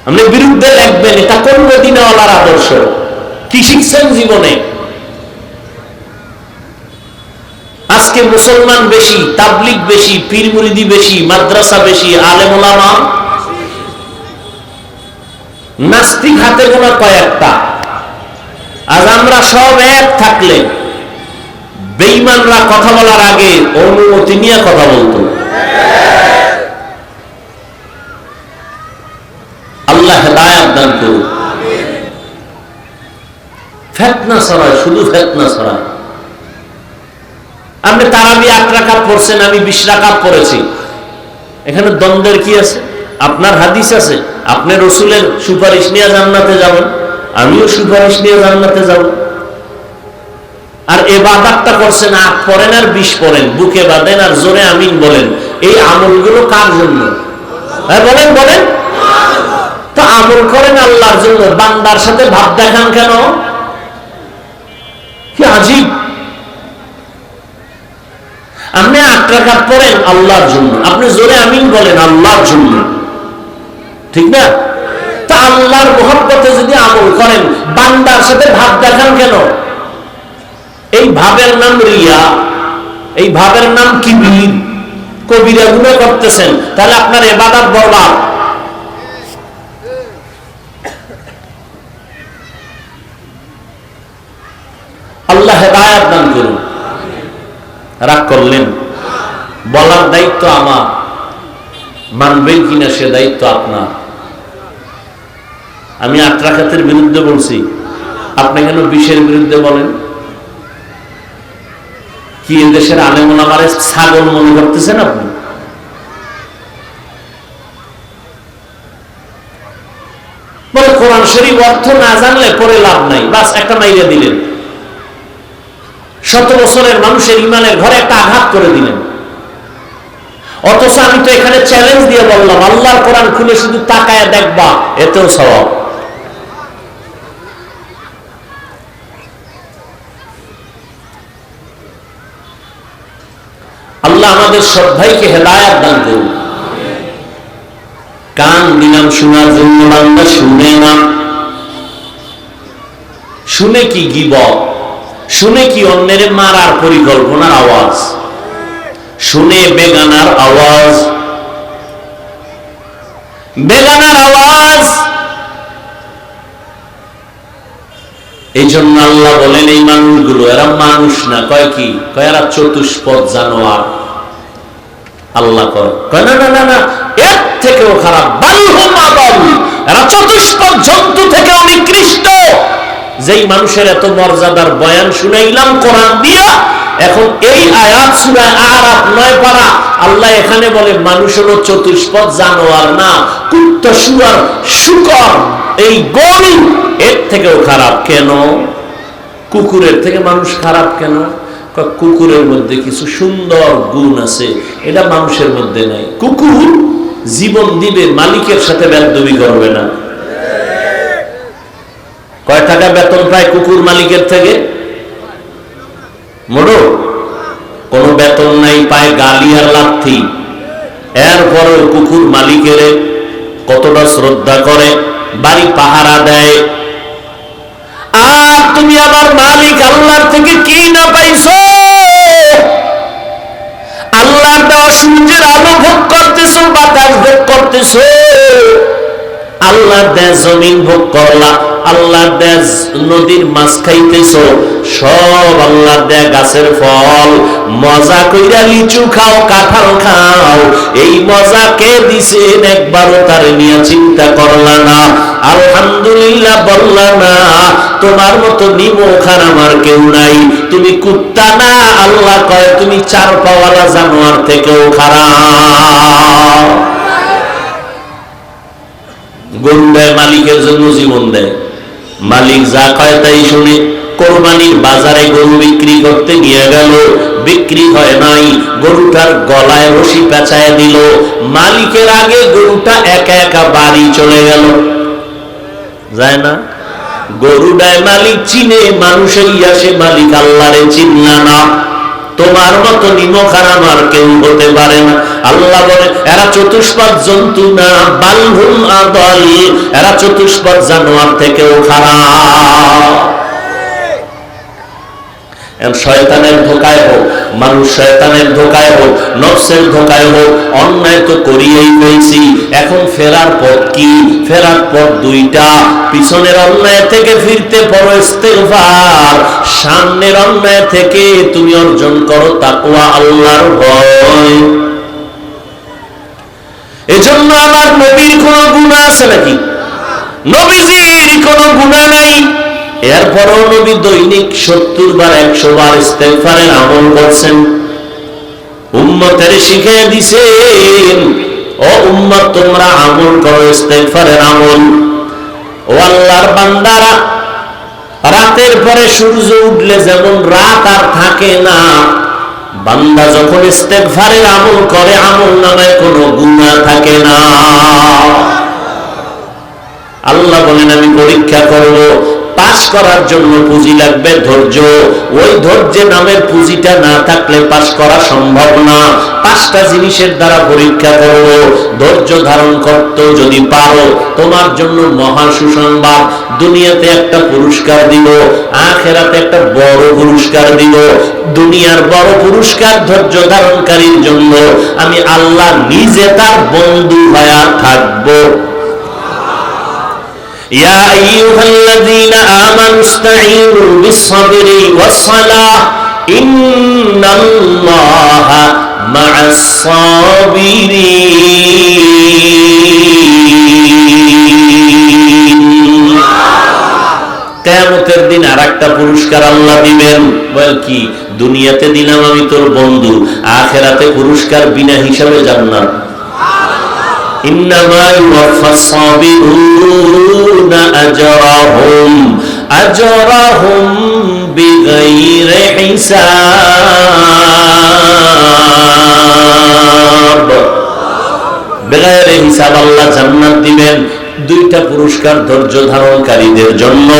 Speaker 2: আপনি বিরুদ্ধে লিখবেন, এটা কোন মদিনাওয়ালার আদর্শ? কি শিখছেন জীবনে? আজকে মুসলমান বেশি, তাবলিগ বেশি, পীর মুরিদি বেশি, মাদ্রাসা বেশি, আলেম ওলামা নাস্তিক হাতে গোনা কয়েকটা। আজ আমরা সব এক থাকলে বেঈমানরা কথা বলার আগে অনুমতি নিয়ে কথা বলতো। আল্লাহ হেদায়েত দান করুন। ফিতনা ছড়ায়, শুধু ফিতনা ছড়ায়। আপনি তারাবি 8 রাকাত পড়ছেন, আমি 20 রাকাত পড়েছি, এখানে দ্বন্দ্বের কি আছে? আপনার হাদিস আছে, আপনি রসুলের সুপারিশ নিয়ে জান্নাতে যাবেন, আমিও সুপারিশ নিয়ে জান্নাতে যাব। আর ইবাদতটা করছেন 8 পড়েন আর 20 পড়েন, বুকে বাঁধেন আর জোরে আমিন বলেন, এই আমলগুলো কার জন্য? হ্যাঁ বলেন বলেন। তো আমল করেন আল্লাহর জন্য, বান্দার সাথে ভাব দেখান কেন? কি আজীব। আপনি 8 রাকাত পড়েন আল্লাহর জন্য, আপনি জোরে আমিন বলেন আল্লাহর জন্য, ঠিক না? তা আল্লাহর মহব্বতে যদি আমল করেন, বান্দার সাথে ভাব দেখান কেন? এই ভাবের নাম রিয়া, এই ভাবের নাম কিবির। কবিরা গুনাহ করতেছেন, তাহলে আপনার ইবাদত বরবাদ। আল্লাহ হেদায়েত দান করুন। রাগ করলেন? বলার দায়িত্ব আমার, মানবেন কিনা সে দায়িত্ব আপনার। আমি 8 রাকাতের বিরুদ্ধে বলছি, আপনি কেন 20-এর বিরুদ্ধে বলেন? কি এদেশের আলেম ওলামারে ছাগল মনে করতেছেন আপনি? বলে কোরআন শরীফ অর্থ না জানলে পরে লাভ নাই, বাস একটা মাইরা দিলেন, 100 বছরের মানুষের ইমানের ঘরে একটা আঘাত করে দিলেন। অথচ আমি তো এখানে চ্যালেঞ্জ দিয়ে বললাম, আল্লাহর কোরআন খুলে শুধু তাকায় দেখবা, এতেও সওয়াব। আল্লাহ আমাদের সব ভাইকে হেদায়েত দান করুন। কান দিলাম শোনার জন্য, বান্দা শুনে না। শুনে কি গীবত, শুনে কি অন্যের মারার পরিকল্পনার আওয়াজ, শুনে বেগানার আওয়াজ, বেগানার আওয়াজ। এই জন্য আল্লাহ বলেন এই মানুষগুলো, এরা মানুষ না, কয় কি? কয় এরা চতুষ্পদ জানোয়ার। আল্লাহ কয় না না না না, এর থেকেও খারাপ, বালহুম আদাল, এরা চতুষ্পদ জন্তু থেকে নিকৃষ্ট। যেই মানুষের এত মর্যাদার বয়ান শুনাইলাম কোরআন দিয়া, এখন এই আয়াত সূরা আরাফ 9 পারা, আল্লাহ এখানে বলে মানুষ হলো চতুষ্পদ জানোয়ার না, কুত্তা, শুয়ার, শূকর, এই গরু এর থেকেও খারাপ। কেন? কুকুরের থেকে মানুষ খারাপ কেন? কুকুরের মধ্যে কিছু সুন্দর গুণ আছে, এটা মানুষের মধ্যে নাই। কুকুর জীবন দিবে, মালিকের সাথে বেয়াদবি করবে না। কয় টাকা বেতন পায় কুকুর মালিকের থেকে? মোড়ো কোন বেতন নাই, পায় গালি আর লাথি। এরপরেও কুকুর মালিকের কতটা শ্রদ্ধা করে, বাড়ি পাহারা দেয়। আর তুমি আমার মালিক আল্লাহর থেকে কি না পাইছো? আল্লাহর দেওয়া সূর্যের আলো ভোগ করতেছো, বাতাস ভোগ করতেছো, আল্লাহর দেয়া জমিন ভোগ করলা, আল্লাহর দেয়া নদীর মাছ খাইতেছো, সব আল্লাহর দেয়া গাছের ফল। মজা কইরা লিচু খাও, কাঁঠাল খাও, এই মজা কে দিছেন একবারও তার নিয়ে চিন্তা করলা না, আলহামদুলিল্লাহ বললা না। তোমার মতো নিমখান আমার কেউ নাই, তুমি কুত্তা না। আল্লাহ কয় তুমি 4 পাওয়ালা জানোয়ার থেকেও খারাপ। গরু দেয় মালিকের জন্য, জীবন দেয়, মালিক যা কয় তাই শুনে। কোরবানির বাজারে গরু বিক্রি করতে গিয়ে গেল, বিক্রি হয় নাই, গরুটার গলায় রশি পেঁচায় দিল, মালিকের আগে গরুটা একা একা বাড়ি চলে গেল। যায় না? গরুটায় মালিক চিনে, মানুষই আসে, মালিক আল্লাহরে চিনলা না। তোমার মতো নিমখান আমার কেউ হতে পারে না। আল্লাহ বলে এরা চতুষ্পদ জন্তু না, বালহুম আদাল, এরা চতুষ্পদ জানোয়ার থেকেও খারাপ। শয়তানের ধোকায় হোক, মানুষ শয়তানের ধোকায় হোক, নফসের ধোকায় হোক, অন্যায় তো করিয়েই ফেলছি, এখন ফেরার পথ কি? ফেরার পথ দুইটা। পিছনের অন্যায় থেকে ফিরতে পারো ইস্তেগফার, সামনের অন্যায় থেকে তুমি অর্জন করো তাকওয়া, আল্লাহর ভয়। এজন্য আমার নবীর কোনো গুনাহ আছে নাকি? নবীজির কোনো গুনাহ নাই, এরপরও নবী দৈনিক 70 বার 100 বার ইস্তেগফারের আমল করছেন। উম্মতের শিখিয়ে দিছেন, ও উম্মত তোমরা আমল করো ইস্তেগফারের আমল। ও আল্লাহর বান্দারা, রাতের পরে সূর্য উঠলে যেমন রাত আর থাকে না, বান্দা যখন ইস্তেগফারের আমল করে আমল নামায় কোনো গুনাহ থাকে না। আল্লাহ বলেন আমি পরীক্ষা করব, পাস করার জন্য পুঁজি লাগবে ধৈর্য। ওই ধৈর্য নামের পুঁজিটা না থাকলে পাস করা সম্ভব না। 5টা জিনিসের দ্বারা পরীক্ষা করব। ধৈর্য ধারণ করতে যদি পারো, তোমার জন্য মহা সুসংবাদ, দুনিয়াতে একটা পুরস্কার দিব, আখিরাতে একটা বড় পুরস্কার দিব। দুনিয়ার বড় পুরস্কার ধৈর্য ধারণকারীর জন্য আমি আল্লাহ নিজে তার বন্ধু হয়ে থাকবো। يا أيها الذين آمنوا استعينوا بالصبر والصلاة إن الله مع الصابرين। কিয়ামতের দিন আরেকটা পুরস্কার আল্লাহ দিবেন। বল কি? দুনিয়াতে দিলাম আমি তোর বন্ধু, আখিরাতে পুরস্কার বিনা হিসাবে জান্নাত। إنما يوفى الصابرون أجرهم بغير حساب। بغير حساب আল্লাহ জান্নাত দিবেন। 2টা পুরস্কার ধৈর্য ধারণকারীদের জন্য।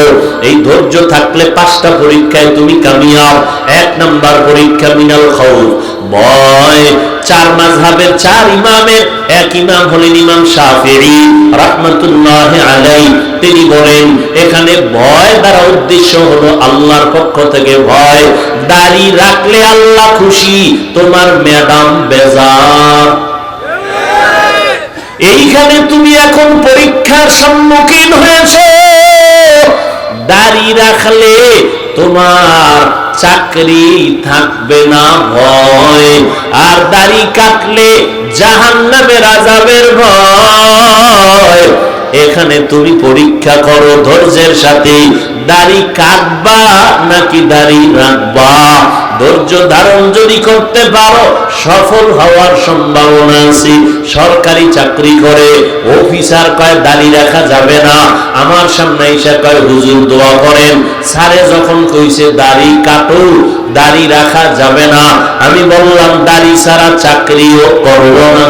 Speaker 2: এই ধৈর্য থাকলে 5টা পরীক্ষায় তুমি কামিয়াব। 1 নাম্বার পরীক্ষা মিনাল খাউফ, ভয়। 4 মাযহাবের 4 ইমামের এক ইমাম হলেন ইমাম শাফিঈ রাহমাতুল্লাহি আলাইহি। তিনি বলেন এখানে ভয় দ্বারা উদ্দেশ্য হলো আল্লাহর পক্ষ থেকে ভয়। দাড়ি রাখলে আল্লাহ খুশি, তোমার ম্যাডাম বেজার। এইখানে তুমি এখন পরীক্ষার সম্মুখীন হয়েছো। দাড়ি রাখলে তোমার চাকরি থাকবে না ভয়, আর দাড়ি কাটলে জাহান্নামের আযাবের ভয়। এখানে তুমি পরীক্ষা করো ধৈর্যের সাথে, দাড়ি কাটবা নাকি দাড়ি রাখবা। ধৈর্য ধারণ যদি করতে পারো সফল হওয়ার সম্ভাবনা আছে। সরকারি চাকরি করে অফিসার কয় দাড়ি রাখা যাবে না, আমার সামনে এসে কয় হুজুর দোয়া করেন। স্যারে যখন কইছে দাড়ি কাটো, দাড়ি রাখা যাবে না, আমি বললাম দাড়ি ছাড়া চাকরিও করব না।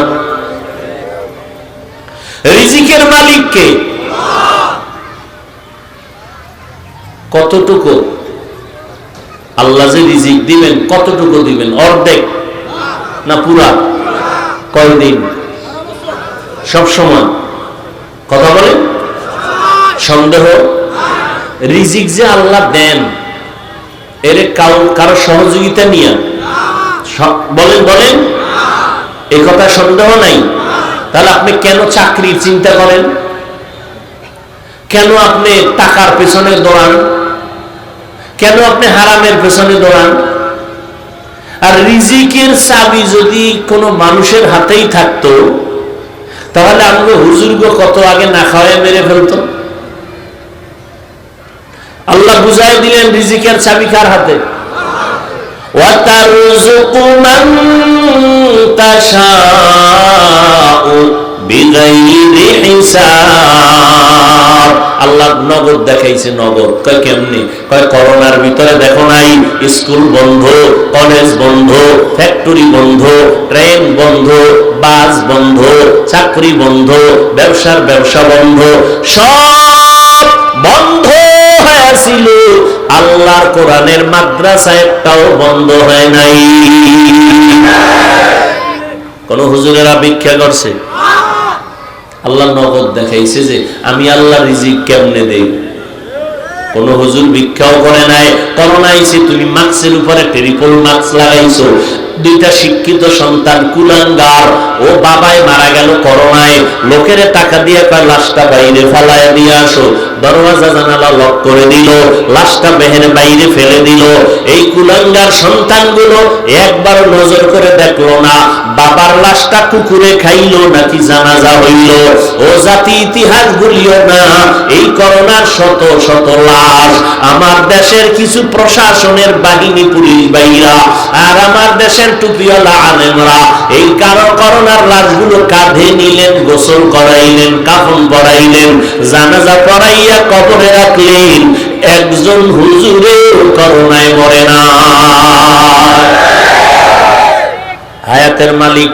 Speaker 2: রিজিকের মালিক কে? কতটুকু আল্লাহ যে রিজিক দিবেন কতটুকু দিবেন? অর্ধেক না পুরা? কয়দিন? সব সময়? কথা বলেন, সন্দেহ? রিজিক যে আল্লাহ দেন এর কারো সহযোগিতা নিয়ে বলেন বলেন, এই কথা সন্দেহ নাই। তাহলে আপনি কেন চাকরির চিন্তা করেন? কেন আপনি টাকার পেছনে দৌড়ান? কেন আপনি হারামের পেছনে দৌড়ান? আর রিজিকের চাবি যদি কোনো মানুষের হাতেই থাকতো, তাহলে আমরা হুজুরগো কত আগে না খাওয়ায় মেরে ফেলতো। আল্লাহ বুঝাই দিলেন রিজিকের চাবি কার হাতে। ওয়াতারযুকু মান তাশাউ বিগাইরি হিসাব। আল্লাহ নগদ দেখাইছে। নগদ কয় কেমনে? কয় করোনার ভিতরে দেখো নাই, স্কুল বন্ধ, কলেজ বন্ধ, ফ্যাক্টরি বন্ধ, ট্রেন বন্ধ, বাস বন্ধ, চাকরি বন্ধ, ব্যবসার ব্যবসা বন্ধ, সব বন্ধ হয়েছিল। আল্লাহর কোরআনের মাদ্রাসা একটাও বন্ধ হয় নাই। কোন হুজুরেরা ভিক্ষা করছে? আল্লাহ নগদ দেখাইছে যে আমি আল্লাহ রিজিক কেমনে দেই। কোন হুজুর ভিক্ষাও করে নাই। করোনা আইছে, তুমি মাস্কের উপরে ট্রিপল মাস্ক লাগাইছো। দুইটা শিক্ষিত সন্তান কুলাঙ্গার, ও বাবাই মারা গেল করোনায়, লোকেরে টাকা দিয়ে কয় লাশটা বাইরে ফালায় দিয়ে আসো, দরওয়াজা জানালা লক করে দিল, লাশটা বেহের বাইরে ফেলে দিল। এই কুলাঙ্গার সন্তানগুলো একবার নজর করে দেখলো না বাবার লাশটা কুকুরে খাইলো নাকি জানাজা হইল। ও জাতি ইতিহাস ভুলিও না, এই করোনার শত শত লাশ আমার দেশের কিছু প্রশাসনের বাহিনী, পুলিশ বাহিনীরা আর আমার দেশের টুপিওয়ালা আলেমরা এই করোনার লাশগুলো কাঁধে নিলেন, গোসল করাইলেন, কাফন পরাইলেন, জানাজা পড়াইয়া কবরে রাখলেন। একজন হুজুরে করোনায় মরে না। হায়াতের মালিক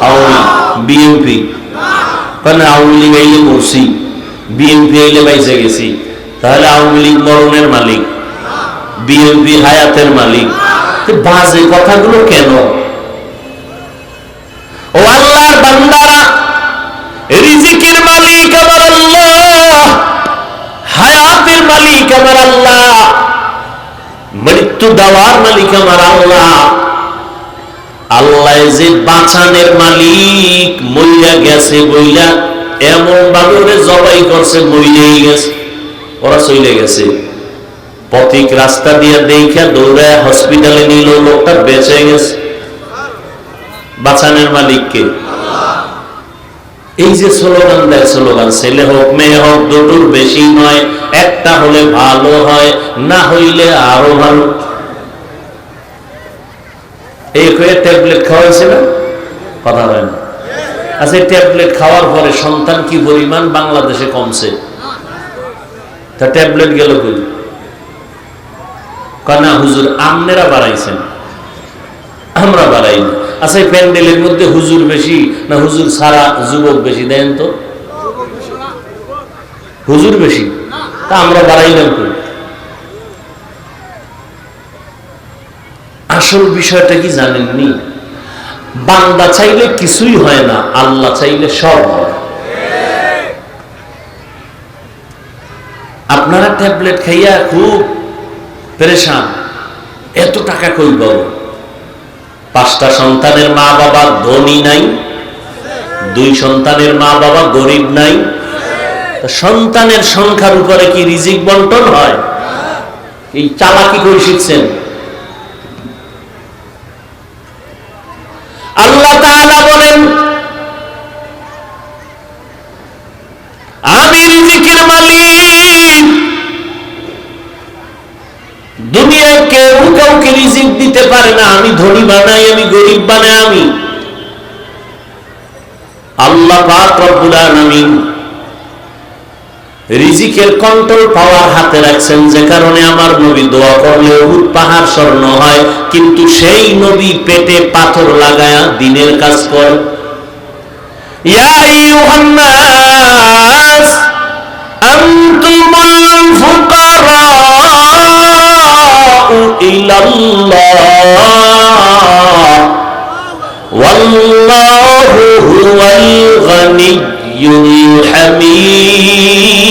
Speaker 2: আওয়ামী বিএনপি, কারণ আওয়ামী লীগ আইলে মরছি, বিএনপি আইলে বাইসে গেছি। তাহলে আওয়ামী লীগ মরণের মালিক, বিএনপি হায়াতের মালিক। বাজে কথাগুলো কেন? ও আল্লাহর বান্দারা, রিজিকের মালিক আমার আল্লাহ, হায়াতের মালিক আমার আল্লাহ, মৃত্যু দেওয়ার মালিক আমার আল্লাহ। আল্লাহ যে বাঁচানের মালিক, মইরা গেছে বইলা এমন ভাবে ওরে জবাই করছে, মইরেই গেছে, ওরা চলে গেছে। পথিক রাস্তা দিয়ে দেখা দৌড়ায় হসপিটালে নিল, লোকটা বেঁচে গেছে। বাঁচানের মালিককে। এই যে স্লোগান দেয়, স্লোগান ছেলে হোক মেয়ে হোক দুটোর বেশি নয়, একটা হলে ভালো হয়, না হইলে আরো ভালো। এই হয়ে ট্যাবলেট খাওয়াইছে না, কথা হয় না। আচ্ছা, ট্যাবলেট খাওয়ার পরে সন্তান কি পরিমাণ বাংলাদেশে কমছে, তা ট্যাবলেট গেল কই? কানা হুজুর আমনেরা বাড়াইছেন, আমরা বাড়াই না। আচ্ছা, এই প্যান্ডেলের মধ্যে হুজুর বেশি না হুজুর ছাড়া যুবক বেশি? দেন তো, হুজুর বেশি, তা আমরা বাড়াইলাম কই? আসল বিষয়টা কি জানেননি? বান্দা চাইলে কিছুই হয় না, আল্লাহ চাইলে সব হয়। আপনারা ট্যাবলেট খাইয়া খুব পেরেশান, এত টাকা কই পাবো? 5টা সন্তানের মা বাবা ধনী নাই, 2 সন্তানের মা বাবা গরিব নাই। সন্তানের সংখ্যার উপরে কি রিজিক বন্টন হয়? এই চালাকি করে শিখছেন। আল্লাহ তাআলা বলেন, আমি রিজিকের মালিক। দুনিয়ায় কেউ কাউকে রিজিক দিতে পারে না। আমি ধনী বানাই, আমি গরিব বানাই, আমি আল্লাহ পাক রব্বুল আলামিন রিজিকের কন্ট্রোল পাওয়ার হাতে রাখছেন, যে কারণে আমার নবী দোয়া করলে উহুদ পাহাড় স্বর্ণ হয়, কিন্তু সেই নবী পেটে পাথর লাগায়া দিনের কাজ করে। ইয়া আইয়ুহান নাস আনতুমুল ফুকারাউ ইলাল্লাহ ওয়াল্লাহু হুয়াল গনিয়্যুল হামিদ।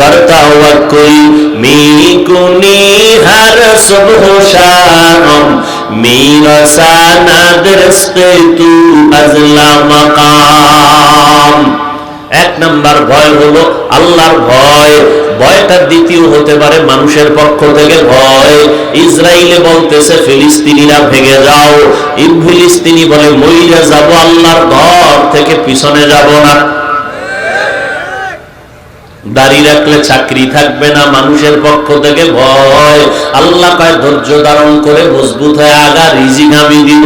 Speaker 2: गर तवक्कुल मीकुनी हर सुबह शाम मेरा सनद रिज़्क़ तू अज़ला मकाम। 1 নম্বর ভয় হলো আল্লাহর ভয়। ভয়টা দ্বিতীয় হতে পারে মানুষের পক্ষ থেকে ভয়। ইসরায়েলে বলতেছে ফিলিস্তিনিরা ভেগে যাও, ফিলিস্তিনি বলে মইরা যাব, আল্লাহর ঘর থেকে পিছনে যাব না। দাঁড়িয়ে রাখলে চাকরি থাকবে না, মানুষের পক্ষ থেকে ভয়। আল্লাহ কয় ধৈর্য ধারণ করে মজবুত হয়ে আগা, রিজিক আমি দিব।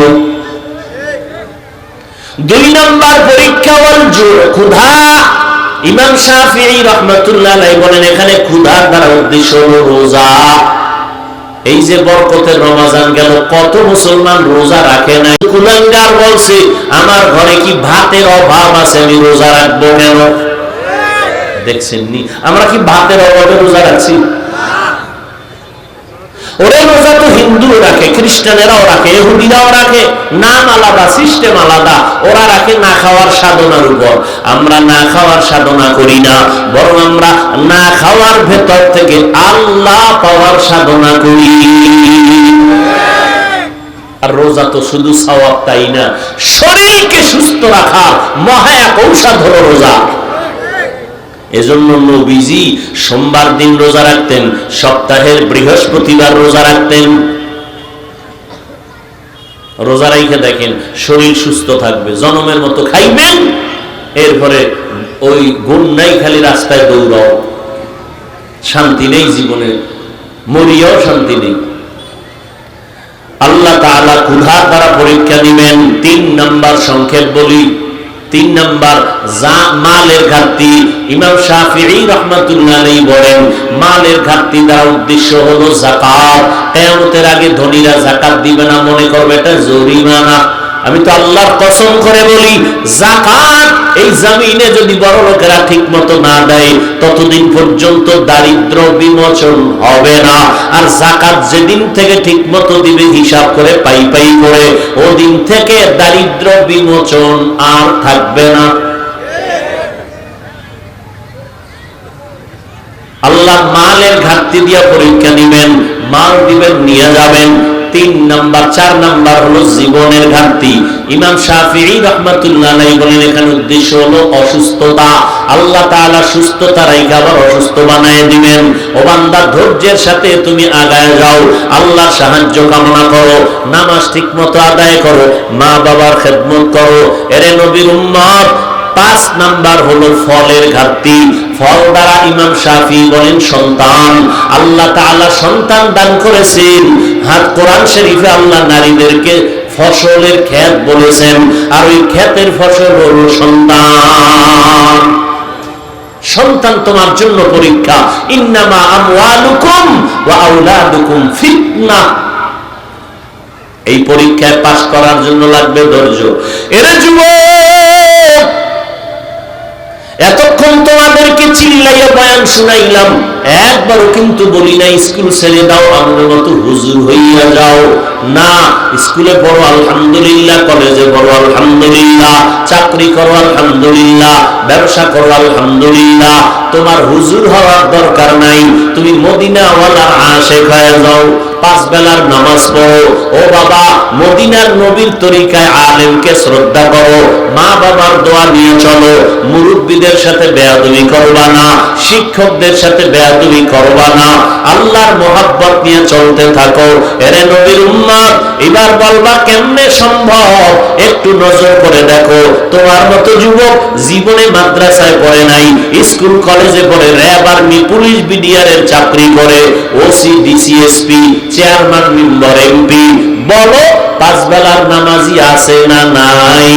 Speaker 2: 2 নম্বর পরীক্ষা হল ক্ষুধা। ইমাম শাফিঈ রাহমাতুল্লাহ আলাইহি বলেন, এখানে ক্ষুধার দ্বারা উদ্দেশ্য হলো রোজা। এই যে বরকতের রমজান গেল, কত মুসলমান রোজা রাখে না। কুলাঙ্গার বলছে আমার ঘরে কি ভাতের অভাব আছে, আমি রোজা রাখবো কেন? দেখছেন নি আমরা কি ভাতের অভাবে রোজা রাখছি? ওরে রোজা তো হিন্দু রাখে, খ্রিস্টানেরাও রাখে, ইহুদিরাও রাখে, নাম আলাদা, সিস্টেম আলাদা, ওরা রাখে না খাওয়ার সাধনার উপর। আমরা না খাওয়ার সাধনা করি না, বরং আমরা না খাওয়ার ভেতর থেকে আল্লাহ পাওয়ার সাধনা করি। আর রোজা তো শুধু সওয়াব তাই না, শরীরকে সুস্থ রাখা মহা এক ঔষধ হলো রোজা। এজন্য নবীজি সোমবার দিন রোজা রাখতেন, সপ্তাহের বৃহস্পতিবার রোজা রাখতেন। রোজা রাইখে দেখেন শরীর সুস্থ থাকবে, জনমের মতো খাইবেন, এরপরে ওই গুণ নাই খালি রাস্তায় দৌড়াও, শান্তি নেই জীবনে, মরিয়াও শান্তি নেই। আল্লাহ তাআলা ক্ষুধার দ্বারা পরীক্ষা নিবেন। 3 নাম্বার সংক্ষেপ বলি, 3 নাম্বার মালের ঘাটতি। ইমাম শাফিঈ রাহমাতুল্লাহ আলাইহি বলেন মালের ঘাটতি দ্বারা উদ্দেশ্য হলো যাকাত। কিয়ামতের আগে ধনীরা যাকাত দিবে না, মনে করবে এটা জরিমানা। আমি তো আল্লাহর কসম করে বলি, যাকাত এই জমিনে যদি বড় লোকেরা ঠিক মতো না দেয় ততদিন পর্যন্ত দারিদ্র বিমোচন হবে না। আর যাকাত যেদিন থেকে ঠিক মতো দিবে হিসাব করে পাই পাই করে, ওদিন থেকে দারিদ্র বিমোচন আর থাকবে না। আল্লাহ মালের ঘাটতি দিয়া পরীক্ষা নিবেন, মাল দিবেন, নিয়ে যাবেন। 3 নাম্বার, 4 নাম্বার হলো জীবনের ঘাটতি। ইমাম শাফিঈ রাহমাতুল্লাহ আলাইহি বলেন এখানে উদ্দেশ্য হলো অসুস্থতা। আল্লাহ তাআলা সুস্থতা রাইখা আবার অসুস্থ বানায় দিবেন। ও বান্দা, ধৈর্যের সাথে তুমি আগায় যাও, আল্লাহর সাহায্য কামনা করো, নামাজ ঠিকমতো আদায় করো, মা বাবার খেদমত করো। এরে নবীর উম্মত, 5 নাম্বার হলো ফলের ঘাটতি। ফল দ্বারা ইমাম শাফিঈ বলেন সন্তান। আল্লাহ তাআলা সন্তান দান করেছেন। হাত কোরআন শরীফে আল্লাহ নারীদেরকে ফসলের ক্ষেত বলেছেন, আর ওই ক্ষেতের ফসল হলো সন্তান। সন্তান তোমার জন্য পরীক্ষা। ইন্নামা আমওয়ালুকুম ওয়া আওলাদুকুম ফিতনাহ। এই পরীক্ষায় পাস করার জন্য লাগবে ধৈর্য। এরে যুবক, এতক্ষণ তোমাদেরকে চিল্লাইয়া বয়ান শুনাইলাম, একবারও কিন্তু বলি না স্কুল ছেড়ে দাও, আমাদের মতো হুজুর হইয়া যাও। না, স্কুলে পড়ো আলহামদুলিল্লাহ, কলেজে পড়ো আলহামদুলিল্লাহ, চাকরি করো আলহামদুলিল্লাহ, ব্যবসা করো আলহামদুলিল্লাহ। তোমার হুজুর হওয়ার দরকার নাই, তুমি মদিনাওয়ালার আশেক হয়ে যাও। 5 বেলার নামাজ পড়ো। ও বাবা, মদিনার নবীর তরিকায় আলেমকে শ্রদ্ধা করো, মা বাবার দোয়া নিয়ে চলো, মুরব্বীদের সাথে বেয়াদবি করবা না, শিক্ষকদের সাথে বেয়াদবি করবা না, আল্লাহর মহব্বত নিয়ে চলতে থাকো। এরে নবীর উম্মত, এবার বলবা কেমনে সম্ভব? একটু নজর করে দেখো, তোমার মতো যুবক জীবনে মাদ্রাসায় পড়ে নাই, স্কুল কলেজে পড়ে, র্যাব, আর্মি, পুলিশ, বিডিআর এর চাকরি করে, OC, DC SP, chairman, member, MP. বলো 5 বেলার নামাজি আছে না নাই?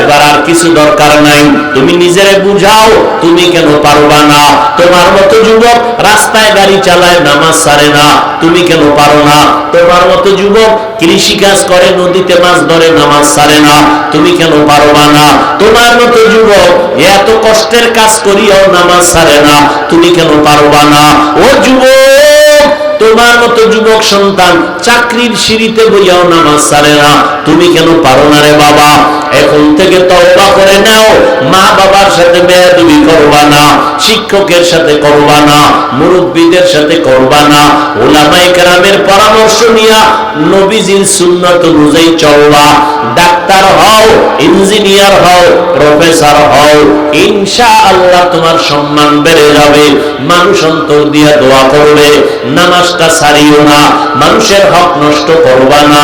Speaker 2: এবার আর কিছু দরকার নাই, তুমি নিজেরে বুঝাও তুমি কেন পারবা না। তোমার মতো যুবক রাস্তায় গাড়ি চালায়, নামাজ ছাড়ে না, তুমি কেন পারো না? তোমার মতো যুবক কৃষি কাজ করে, নদীতে মাছ ধরে, নামাজ ছাড়ে না, তুমি কেন পারবা না? তোমার মতো যুবক এত কষ্টের কাজ করিয়াও নামাজ ছাড়ে না, তুমি কেন পারবা না? ও যুবক, তোমার মতো যুবক সন্তান চাকরির সিঁড়িতে বইয়াও নামাজ ছাড়ে না, তুমি কেন পারো না রে বাবা? এখন থেকে তওবা করে নাও, মা বাবার সাথে বেয়াদবি করবা না, শিক্ষকের সাথে করবা না, মুরব্বীদের সাথে করবা না, উলামায়ে কেরামের পরামর্শ নিয়া নবীজির সুন্নাত অনুযায়ী চলবা। ডাক্তার হও, ইঞ্জিনিয়ার হও, প্রফেসর হও, ইনশাআল্লাহ তোমার সম্মান বেড়ে যাবে। মানুষ অন্তর দিয়া দোয়া করবে, নামাজটা ছাড়িও না, মানুষের হক নষ্ট করবা না,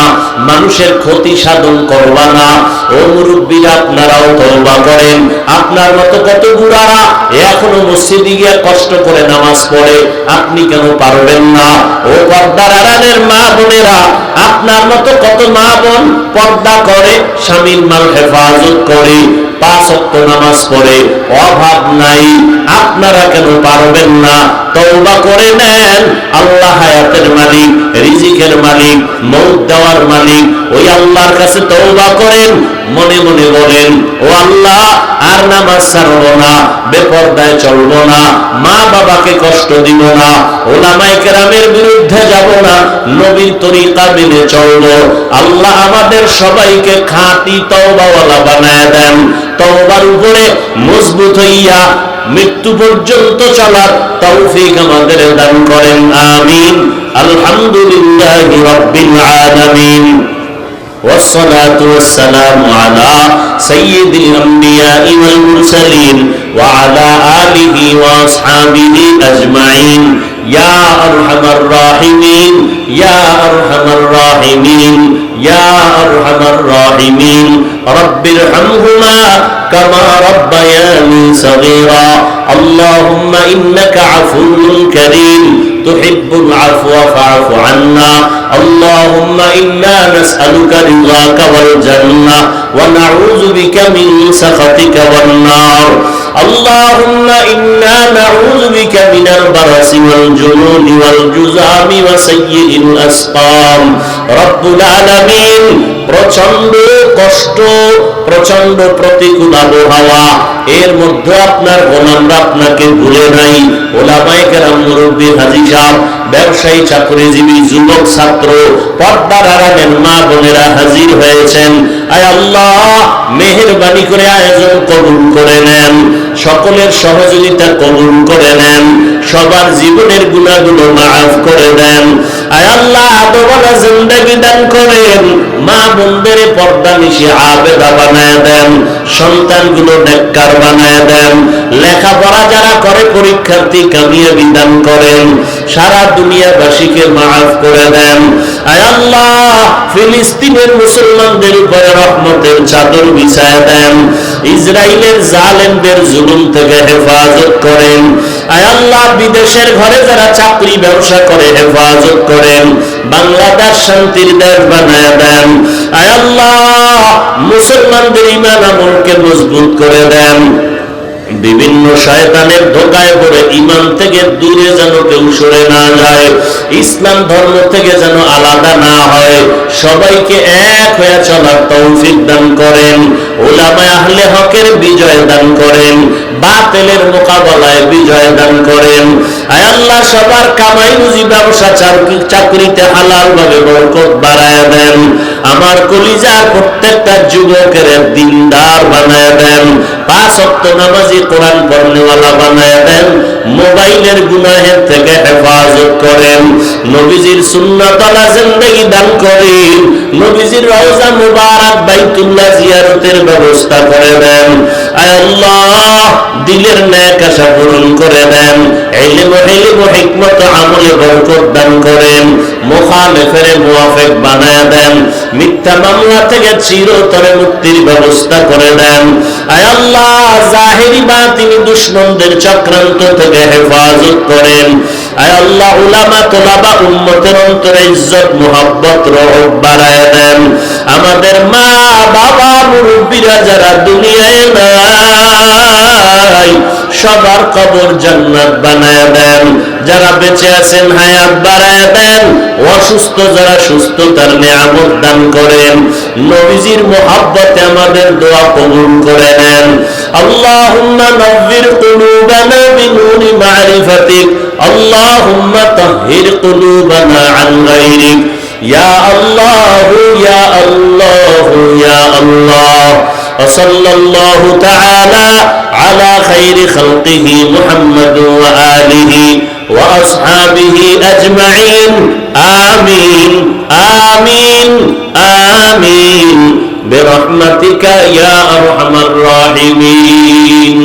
Speaker 2: মানুষের ক্ষতি সাধন করবা না। ও মুরব্বীরা, আপনারাও তওবা করেন। আপনার মতো কত বুড়ারা এখনো মসজিদে গিয়ে কষ্ট করে নামাজ পড়ে, আপনি কেন পারবেন না? ও পর্দার আড়ালের মা বোনেরা, আপনার মতো কত মা বোন পর্দা করে, স্বামীর মাল হেফাজত করে, 5 ওয়াক্ত নামাজ পড়ে, অভাব নাই, আপনারা কেন পারবেন না? তওবা করে নেন। আল্লাহ হায়াতের মালিক, রিজিকের মালিক, মউত দেওয়ার মালিক, ওই আল্লাহর কাছে তওবা করেন, মনে মনে বলেন, ও আল্লাহ, আর নামাজ ছাড়বো না, বেপরদায় চলবো না, মা বাবাকে কষ্ট দিব না, ওলামায়ে কেরামের বিরুদ্ধে যাব না, নবীর তরিকা মেনে চলবো। আল্লাহ আমাদের সবাইকে খাঁটি তওবাওয়ালা বানায় দেন, তওবার উপরে মজবুত হইয়া মৃত্যু পর্যন্ত চলার তৌফিক আমাদের দান করেন, আমিন। আলহামদুলিল্লাহি রাব্বিল আলামিন। والصلاة والسلام على سيد الأنبياء والمرسلين وعلى آله وأصحابه أجمعين يا أرحم الراحمين يا أرحم الراحمين يا أرحم الراحمين رب ارحمهما كما ربياني صغيرا اللهم إنك عفو كريم تحب العفو فاعف عنا اللهم إنا نسألك رضاك والجنة ونعوذ بك من سخطك والنار اللهم إنا نعوذ بك من البرص والجنون والجذام وسيء الأسقام رب العالمين প্রচন্ড কষ্ট, প্রচন্ড প্রতিকূল আবহাওয়া, এর মধ্যে আপনার গোলামরা আপনাকে ভুলে নাই। ওলামায়ে কেরাম, মুরব্বী, হাজী সাহেব, ব্যবসায়ী, চাকরিজীবী, যুবক, ছাত্র, পর্দার আড়ালের মা বোনেরা হাজির হয়েছেন। আয় আল্লাহ, মেহেরবানি করে আয়োজন কবুল করে নেন, সকলের সহযোগিতা কবুল করে নেন, সবার জীবনের গুনাহগুলো মাফ করে দেন। আয় আল্লাহ, আদওয়ালা জিন্দেগি দান করেন, মা বোনদের পর্দা নিশি আবেদা বানায় দেন, সন্তানগুলো নেককার বানায় দেন, লেখাপড়া যারা করে পরীক্ষার্থী কামিয়াবি দান করেন, সারা দুনিয়াবাসীকে মাফ করে দেন। আয় আল্লাহ, ফিলিস্তিনের মুসলমানদের উপরে রহমতের চাদর বিছায় দেন, ইসরায়েলের জালেমদের জুলুম থেকে হেফাজত করেন। আয় আল্লাহ, বিদেশের ঘরে যারা চাকরি ব্যবসা করে হেফাজত করেন, বাংলাদেশ শান্তির দেশ বানায় দেন। আয় আল্লাহ, মুসলমানদের ঈমান আমলকে মজবুত করে দেন, বিভিন্ন শয়তানের ধোঁকায় পড়ে ঈমান থেকে দূরে যেন কেউ সরে না যায়, ইসলাম ধর্ম থেকে যেন আলাদা না হয়, সবাইকে এক হয়ে চলার তৌফিক দান করেন, উলামায়ে আহলে হকের বিজয় দান করেন, বাতিলের মোকাবেলায় বিজয় দান করেন। আয় আল্লাহ, সবার কামাই রুজি, ব্যবসা, চাকরিতে হালাল ভাবে বরকত বাড়ায় দেন, আমার কলিজার প্রত্যেকটা যুবকের দিনদার বানায় দেন, 5 ওয়াক্ত নামাজি, কোরআন পড়নেওয়ালা বানায় দেন, মোবাইলের গুনাহের থেকে হেফাজত করেন, নবীজির সুন্নাতওয়ালা জিন্দেগি দান করেন, নবীজির রওজা মুবারক বাইতুল্লাহ জিয়ারতের ব্যবস্থা করে দেন। আয় আল্লাহ, দিলের নেক আশা পূরণ করে দেন, ইলম ও হিকমত আমলে বরকত দান করেন, মুখালিফের মুওয়াফিক বানায় দেন, মিথ্যা মামলা থেকে চিরতরে মুক্তির ব্যবস্থা করে দেন। আয় আল্লাহ, জাহেরি বাতিনি দুশমনদের চক্রান্ত থেকে হেফাজত করেন। আয় আল্লাহ, উলামা তোলাবা উম্মতের অন্তরে ইজ্জত, মুহাব্বত, রহমত বাড়ায় দেন। আমাদের মা বাবা মুরব্বীরা যারা দুনিয়ায় নাই, সবার কবর জান্নাত বানায় দেন, যারা বেঁচে আছেন হায়াত বাড়ায় দেন, অসুস্থ যারা সুস্থতার নিয়ামত দান করেন, নবীজির মুহাব্বতে আমাদের দোয়া কবুল করে নেন। আল্লাহুম্মা নব্বির কুলুবানা বিনুরি মারিফাতিক আল্লাহুম্মা তাহহির কুলুবানা আন গায়রিক ইয়া আল্লাহ ইয়া আল্লাহ ইয়া আল্লাহ। ওয়াসাল্লাল্লাহু তাআলা আলা খাইরি খালকিহি মুহাম্মাদ ওয়া আলিহি ওয়া আসহাবিহি আজমাইন। আমিন আমিন আমিন বিরহমাতিকা ইয়া আরহামার রাহিমিন।